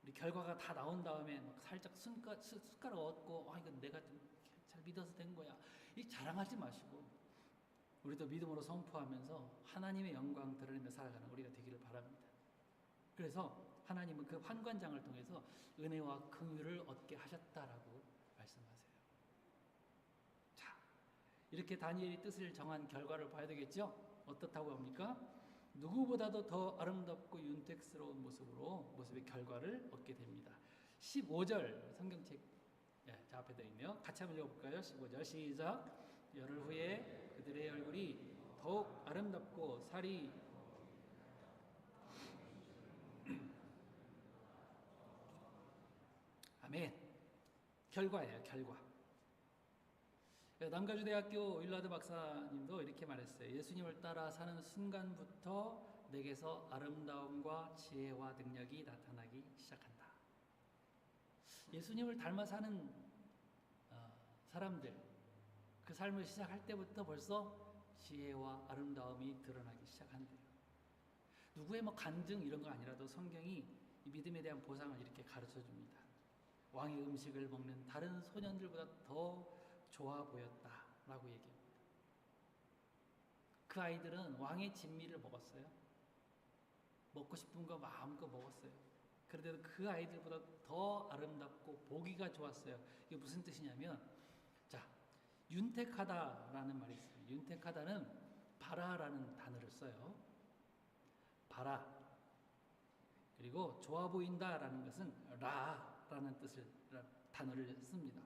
우리 결과가 다 나온 다음에 막 살짝 숟가락 얻고 이건 내가 좀 잘 믿어서 된 거야. 이 자랑하지 마시고 우리도 믿음으로 선포하면서 하나님의 영광 드러내며 살아가는 우리가 되기를 바랍니다. 그래서 하나님은 그 환관장을 통해서 은혜와 긍휼을 얻게 하셨다라고 말씀하세요. 자, 이렇게 다니엘이 뜻을 정한 결과를 봐야 되겠죠? 어떻다고 합니까? 누구보다도 더 아름답고 윤택스러운 모습의 결과를 얻게 됩니다. 15절 성경책 자 앞에 되어 있네요. 같이 한번 읽어볼까요? 15절 시작. 열흘 후에 그들의 얼굴이 더욱 아름답고 살이 아멘. 결과예요. 결과. 남가주대학교 윌라드 박사님도 이렇게 말했어요. 예수님을 따라 사는 순간부터 내게서 아름다움과 지혜와 능력이 나타나기 시작한다. 예수님을 닮아 사는 사람들, 그 삶을 시작할 때부터 벌써 지혜와 아름다움이 드러나기 시작한대요. 누구의 간증 이런 거 아니라도 성경이 이 믿음에 대한 보상을 이렇게 가르쳐 줍니다. 왕의 음식을 먹는 다른 소년들보다 더 좋아 보였다라고 얘기합니다. 그 아이들은 왕의 진미를 먹었어요. 먹고 싶은 거 마음껏 먹었어요. 그런데도 그 아이들보다 더 아름답고 보기가 좋았어요. 이게 무슨 뜻이냐면, 자, 윤택하다라는 말이 있어요. 윤택하다는 바라라는 단어를 써요. 바라. 그리고 좋아 보인다라는 것은 라라는 단어를 씁니다.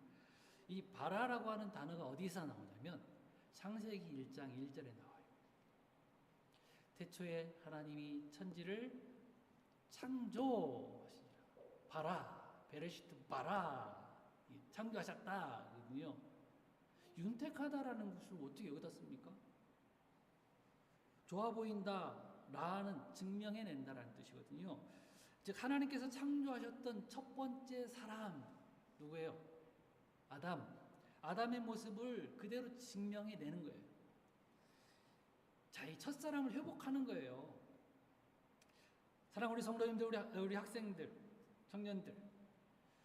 이 바라라고 하는 단어가 어디서 나오냐면 창세기 1장 1절에 나와요. 태초에 하나님이 천지를 창조하시니라. 바라, 베레시트 바라, 창조하셨다. 거거든요. 윤택하다라는 것을 어떻게 여기다 씁니까? 좋아 보인다, 라는 증명해낸다라는 뜻이거든요. 즉 하나님께서 창조하셨던 첫 번째 사람 누구예요? 아담의 모습을 그대로 증명해내는 거예요. 자, 이 첫사람을 회복하는 거예요. 사랑 우리 성도님들, 우리 학생들, 청년들,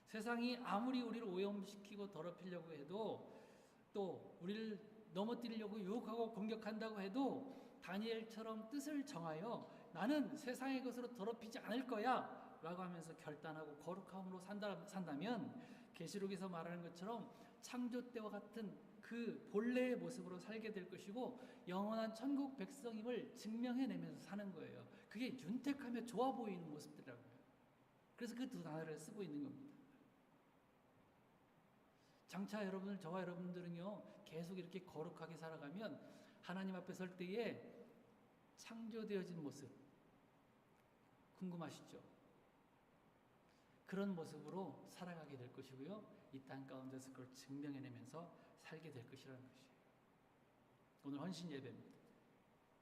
세상이 아무리 우리를 오염시키고 더럽히려고 해도 또 우리를 넘어뜨리려고 유혹하고 공격한다고 해도 다니엘처럼 뜻을 정하여 나는 세상의 것으로 더럽히지 않을 거야 라고 하면서 결단하고 거룩함으로 산다면 계시록에서 말하는 것처럼 창조 때와 같은 그 본래의 모습으로 살게 될 것이고 영원한 천국 백성임을 증명해내면서 사는 거예요. 그게 윤택하며 좋아 보이는 모습들이라고요. 그래서 그 두 단어를 쓰고 있는 겁니다. 장차 여러분들, 저와 여러분들은요 계속 이렇게 거룩하게 살아가면 하나님 앞에 설 때에 창조되어진 모습 궁금하시죠? 그런 모습으로 살아가게 될 것이고요. 이 땅 가운데서 그걸 증명해내면서 살게 될 것이라는 것이에요. 오늘 헌신 예배입니다.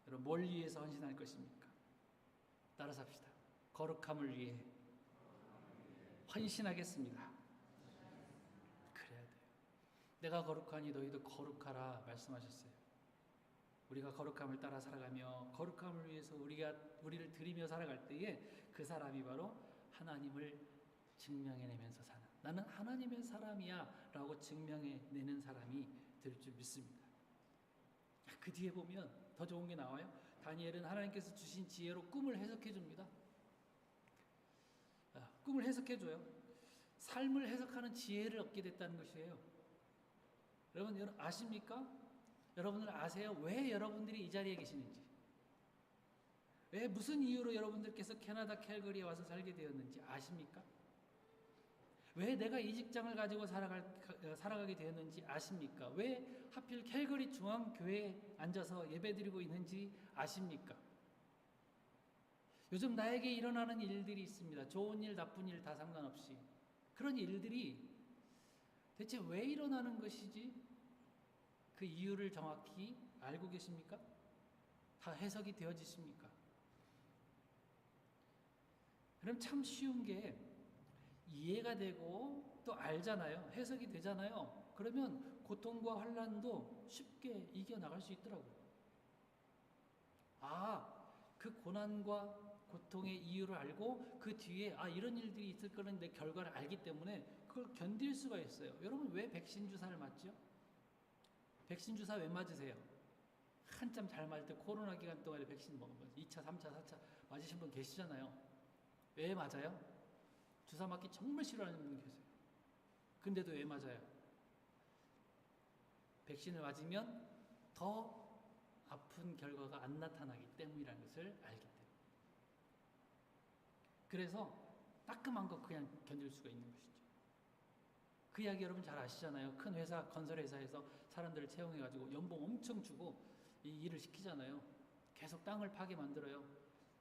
여러분 뭘 위해서 헌신할 것입니까? 따라 삽시다. 거룩함을 위해 헌신하겠습니다. 그래야 돼요. 내가 거룩하니 너희도 거룩하라 말씀하셨어요. 우리가 거룩함을 따라 살아가며 거룩함을 위해서 우리를 드리며 살아갈 때에 그 사람이 바로 하나님을 증명해내면서 사는, 나는 하나님의 사람이야 라고 증명해내는 사람이 될 줄 믿습니다. 그 뒤에 보면 더 좋은 게 나와요. 다니엘은 하나님께서 주신 지혜로 꿈을 해석해 줍니다. 꿈을 해석해 줘요. 삶을 해석하는 지혜를 얻게 됐다는 것이에요. 여러분 아십니까? 여러분들 아세요? 왜 여러분들이 이 자리에 계시는지, 왜 무슨 이유로 여러분들께서 캐나다 캘거리에 와서 살게 되었는지 아십니까? 왜 내가 이 직장을 가지고 살아가게 되었는지 아십니까? 왜 하필 캘거리 중앙교회에 앉아서 예배드리고 있는지 아십니까? 요즘 나에게 일어나는 일들이 있습니다. 좋은 일, 나쁜 일 다 상관없이. 그런 일들이 대체 왜 일어나는 것이지? 그 이유를 정확히 알고 계십니까? 다 해석이 되어지십니까? 그럼 참 쉬운 게 이해가 되고 또 알잖아요. 해석이 되잖아요. 그러면 고통과 환난도 쉽게 이겨나갈 수 있더라고요. 그 고난과 고통의 이유를 알고 그 뒤에 이런 일들이 있을 거는 내 결과를 알기 때문에 그걸 견딜 수가 있어요. 여러분 왜 백신 주사를 맞죠? 백신 주사 왜 맞으세요? 한참 잘 맞을 때 코로나 기간 동안에 백신 먹으면 2차, 3차, 4차 맞으신 분 계시잖아요. 왜 맞아요? 주사 맞기 정말 싫어하는 분 계세요. 근데도 왜 맞아요? 백신을 맞으면 더 아픈 결과가 안 나타나기 때문이라는 것을 알기 때문에. 그래서 따끔한 거 그냥 견딜 수가 있는 것이죠. 그 이야기 여러분 잘 아시잖아요. 큰 회사, 건설회사에서 사람들을 채용해가지고 연봉 엄청 주고 이 일을 시키잖아요. 계속 땅을 파게 만들어요.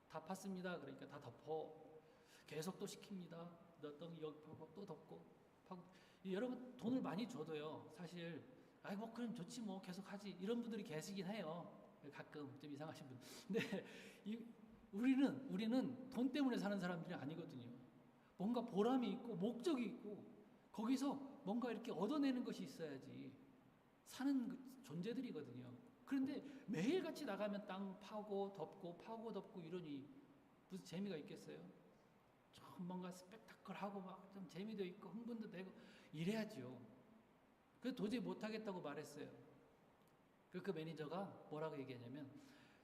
다 팠습니다. 그러니까 다 덮어. 계속 또 시킵니다. 너 땅 여기 파고 또 덮고 파고. 여러분 돈을 많이 줘도요. 사실 그럼 좋지 뭐 계속 하지. 이런 분들이 계시긴 해요. 가끔 좀 이상하신 분. 근데 우리는 돈 때문에 사는 사람들이 아니거든요. 뭔가 보람이 있고 목적이 있고 거기서 뭔가 이렇게 얻어내는 것이 있어야지 사는 존재들이거든요. 그런데 매일같이 나가면 땅 파고 덮고 파고 덮고 이러니 무슨 재미가 있겠어요? 좀 뭔가 스펙타클하고 막 좀 재미도 있고 흥분도 되고 이래야죠. 그래서 도저히 못하겠다고 말했어요. 그 매니저가 뭐라고 얘기하냐면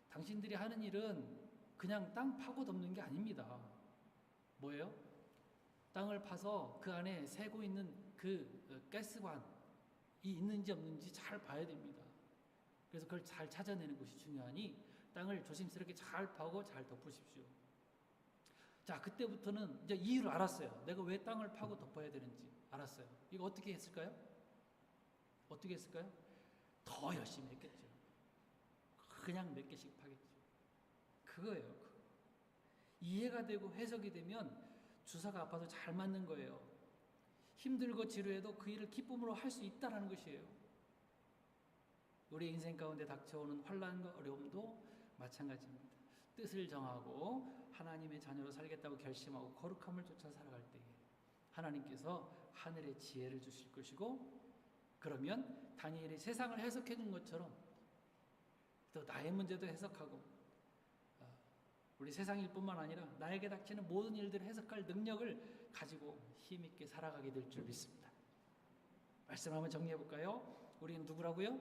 당신들이 하는 일은 그냥 땅 파고 덮는 게 아닙니다. 뭐예요? 땅을 파서 그 안에 새고 있는 그 가스관이 있는지 없는지 잘 봐야 됩니다. 그래서 그걸 잘 찾아내는 것이 중요하니 땅을 조심스럽게 잘 파고 잘 덮으십시오. 자, 그때부터는 이제 이유를 알았어요. 내가 왜 땅을 파고 덮어야 되는지 알았어요. 이거 어떻게 했을까요? 어떻게 했을까요? 더 열심히 했겠죠. 그냥 몇 개씩 파겠죠. 그거예요. 이해가 되고 해석이 되면 주사가 아파도 잘 맞는 거예요. 힘들고 지루해도 그 일을 기쁨으로 할 수 있다는 것이에요. 우리 인생 가운데 닥쳐오는 환난과 어려움도 마찬가지입니다. 뜻을 정하고 하나님의 자녀로 살겠다고 결심하고 거룩함을 쫓아 살아갈 때에 하나님께서 하늘의 지혜를 주실 것이고, 그러면 다니엘이 세상을 해석해 준 것처럼 또 나의 문제도 해석하고 우리 세상일 뿐만 아니라 나에게 닥치는 모든 일들을 해석할 능력을 가지고 힘있게 살아가게 될 줄 믿습니다. 말씀 한번 정리해 볼까요? 우리는 누구라고요?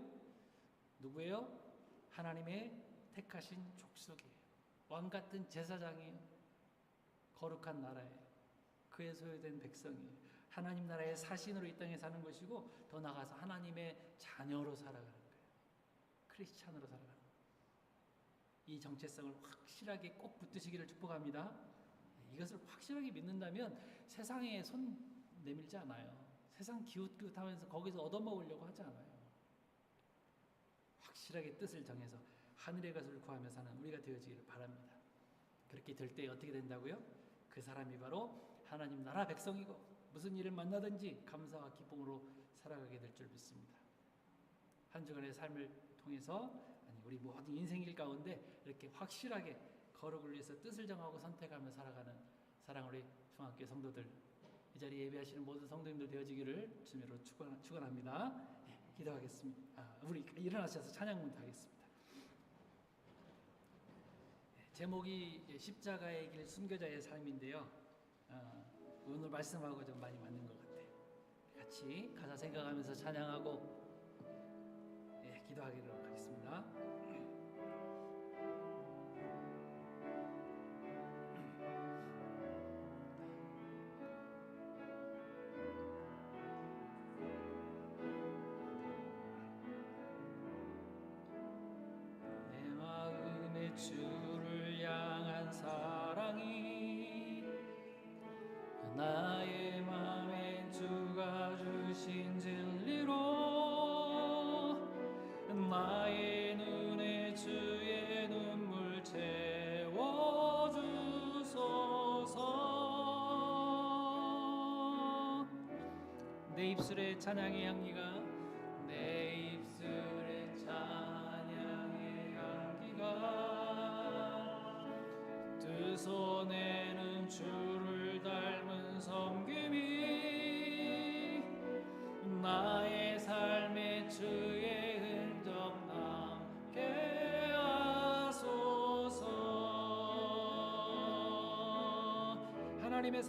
누구예요? 하나님의 택하신 족속이에요. 왕같은 제사장이에요. 거룩한 나라예요. 그의 소유된 백성이에요. 하나님 나라의 사신으로 이 땅에 사는 것이고, 더 나아가서 하나님의 자녀로 살아가는 거예요. 크리스찬으로 살아가는 거예요. 이 정체성을 확실하게 꼭 붙드시기를 축복합니다. 이것을 확실하게 믿는다면 세상에 손 내밀지 않아요. 세상 기웃기웃하면서 거기서 얻어먹으려고 하지 않아요. 확실하게 뜻을 정해서 하늘의 것을 구하며 사는 우리가 되어지기를 바랍니다. 그렇게 될 때 어떻게 된다고요? 그 사람이 바로 하나님 나라 백성이고 무슨 일을 만나든지 감사와 기쁨으로 살아가게 될 줄 믿습니다. 한 주간의 삶을 통해서 우리 모든 인생길 가운데 이렇게 확실하게 거룩을 위해서 뜻을 정하고 선택하며 살아가는 사랑우리 중학교 성도들, 이 자리에 예배하시는 모든 성도님들 되어지기를 주님으로 축원합니다. 기도하겠습니다. 우리 일어나셔서 찬양문 하겠습니다. 제목이 십자가의 길 순교자의 삶인데요. 오늘 말씀하고 좀 많이 맞는 것 같아요. 같이 가사 생각하면서 찬양하고 기도하기로 하겠습니다. 내 마음의 주를 향한 사랑이 나의 마음에 내 입술에 찬양의 향기가 내 입술에 찬양의 향기가 두 손에는 주를 닮은 섬김이 나의 삶에 주의 흔적 남게 하소서. 하나님의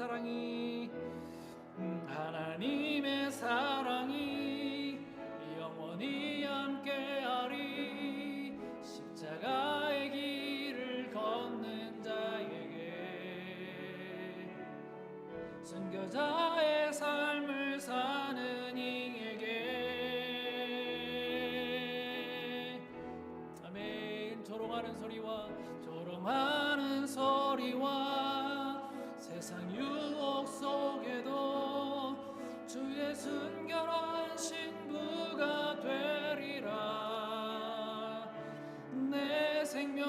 사랑이 영원히 함께하리. 십자가의 길을 걷는 자에게 순교자의 삶을 사는 이에게 아멘. 조롱하는 소리와 세상 유혹 속에도 주의 순결한 신부가 되리라. 내 생명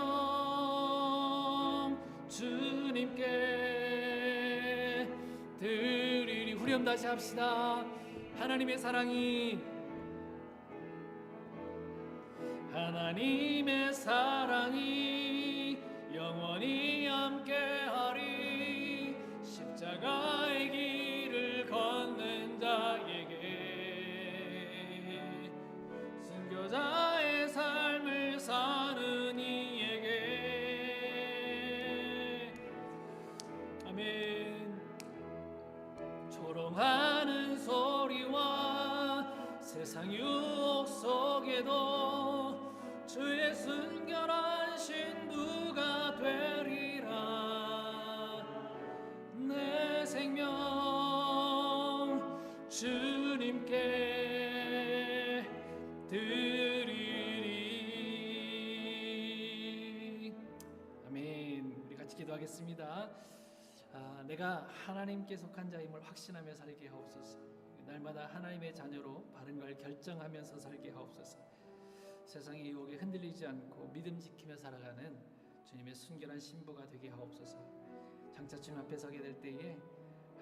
주님께 드리리. 후렴 다시 합시다. 하나님의 사랑이 영원히 함께하리. 십자가의 길을 걷는 자에게 순교자의 삶을 사는 이에게 아멘. 조롱하는 소리와 세상 유혹 속에도 주의 순결한 신부가 되리라. 내 생명 주님께 드리리. 아멘. 우리 같이 기도하겠습니다. 내가 하나님께 속한 자임을 확신하며 살게 하옵소서. 날마다 하나님의 자녀로 바른 걸 결정하면서 살게 하옵소서. 세상의 유혹에 흔들리지 않고 믿음 지키며 살아가는 주님의 순결한 신부가 되게 하옵소서. 장차 주님 앞에 서게 될 때에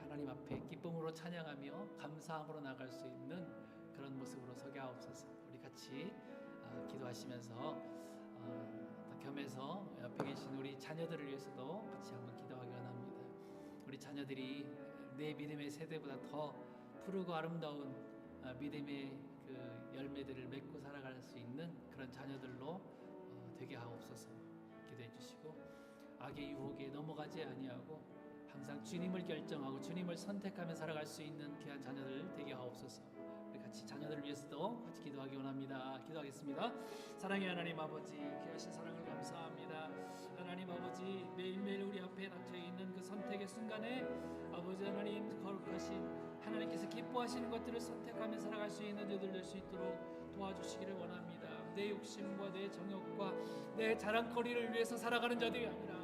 하나님 앞에 기쁨으로 찬양하며 감사함으로 나갈 수 있는 그런 모습으로 서게 하옵소서. 우리 같이 기도하시면서 겸해서 옆에 계신 우리 자녀들을 위해서도 같이 한번 기도하기 원합니다. 우리 자녀들이 내 믿음의 세대보다 더 푸르고 아름다운 믿음의 그 열매들을 맺고 살아갈 수 있는 그런 자녀들로 되게 하옵소서. 기도해 주시고 악의 유혹에 넘어가지 아니하고 항상 주님을 결정하고 주님을 선택하며 살아갈 수 있는 귀한 자녀들 되게 하옵소서. 우리 같이 자녀들을 위해서도 같이 기도하기 원합니다. 기도하겠습니다. 사랑의 하나님 아버지, 귀하신 사랑을 감사합니다. 하나님 아버지, 매일매일 우리 앞에 닥쳐있는 그 선택의 순간에 아버지 하나님 거룩하신 하나님께서 기뻐하시는 것들을 선택하며 살아갈 수 있는 저들 될 수 있도록 도와주시기를 원합니다. 내 욕심과 내 정욕과 내 자랑거리를 위해서 살아가는 자들이 아니라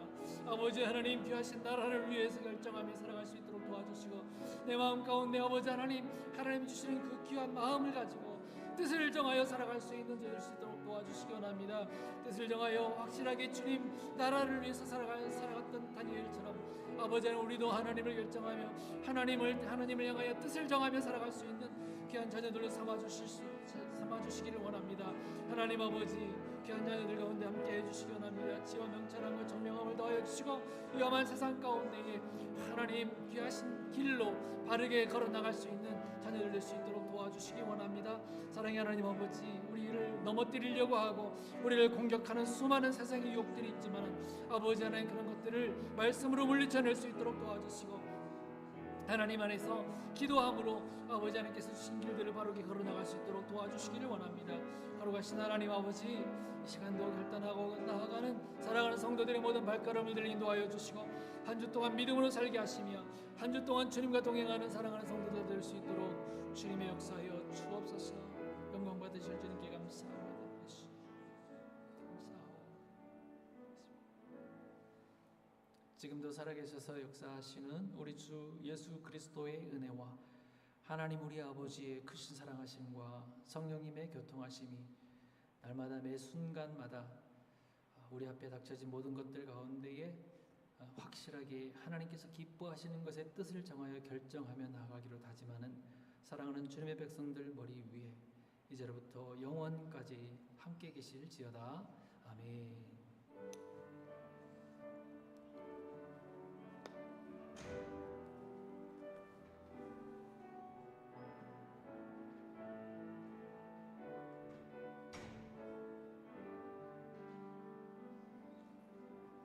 아버지 하나님 귀하신 나라를 위해서 결정하며 살아갈 수 있도록 도와주시고 내 마음 가운데 아버지 하나님 주시는 그 귀한 마음을 가지고 뜻을 정하여 살아갈 수 있는 저들 될 수 있도록 도와주시기 원합니다. 뜻을 정하여 확실하게 주님 나라를 위해서 살아갔던 다니엘처럼 아버지 하나님 우리도 하나님을 결정하며 하나님을 향하여 뜻을 정하며 살아갈 수 있는 귀한 자녀들로 삼아주시기를 원합니다. 하나님 아버지 귀한 자녀들 가운데 함께 해주시기 원합니다. 지와 명철함과 정명함을 더하여 주시고 위험한 세상 가운데에 하나님 귀하신 길로 바르게 걸어나갈 수 있는 자녀들 될 수 있도록 도와주시기 원합니다. 사랑의 하나님 아버지, 우리를 넘어뜨리려고 하고 우리를 공격하는 수많은 세상의 유혹들이 있지만 아버지 하나님 그런 것들을 말씀으로 물리쳐낼 수 있도록 도와주시고 하나님 안에서 기도함으로 아버지 하나님께서 주신 길들을 바르게 걸어나갈 수 있도록 도와주시기를 원합니다. 거룩하신 하나님 아버지, 이 시간도 결단하고 나아가는 사랑하는 성도들의 모든 발걸음을 인도하여 주시고 한 주 동안 믿음으로 살게 하시며 한 주 동안 주님과 동행하는 사랑하는 성도들 될 수 있도록 주님의 역사하여 주옵소서. 영광 받으실 주님께 감사합니다. 지금도 살아계셔서 역사하시는 우리 주 예수 그리스도의 은혜와 하나님 우리 아버지의 크신 사랑하심과 성령님의 교통하심이 날마다 매 순간마다 우리 앞에 닥쳐진 모든 것들 가운데에 확실하게 하나님께서 기뻐하시는 것의 뜻을 정하여 결정하며 나아가기로 다짐하는 사랑하는 주님의 백성들 머리 위에 이제로부터 영원까지 함께 계실지어다. 아멘.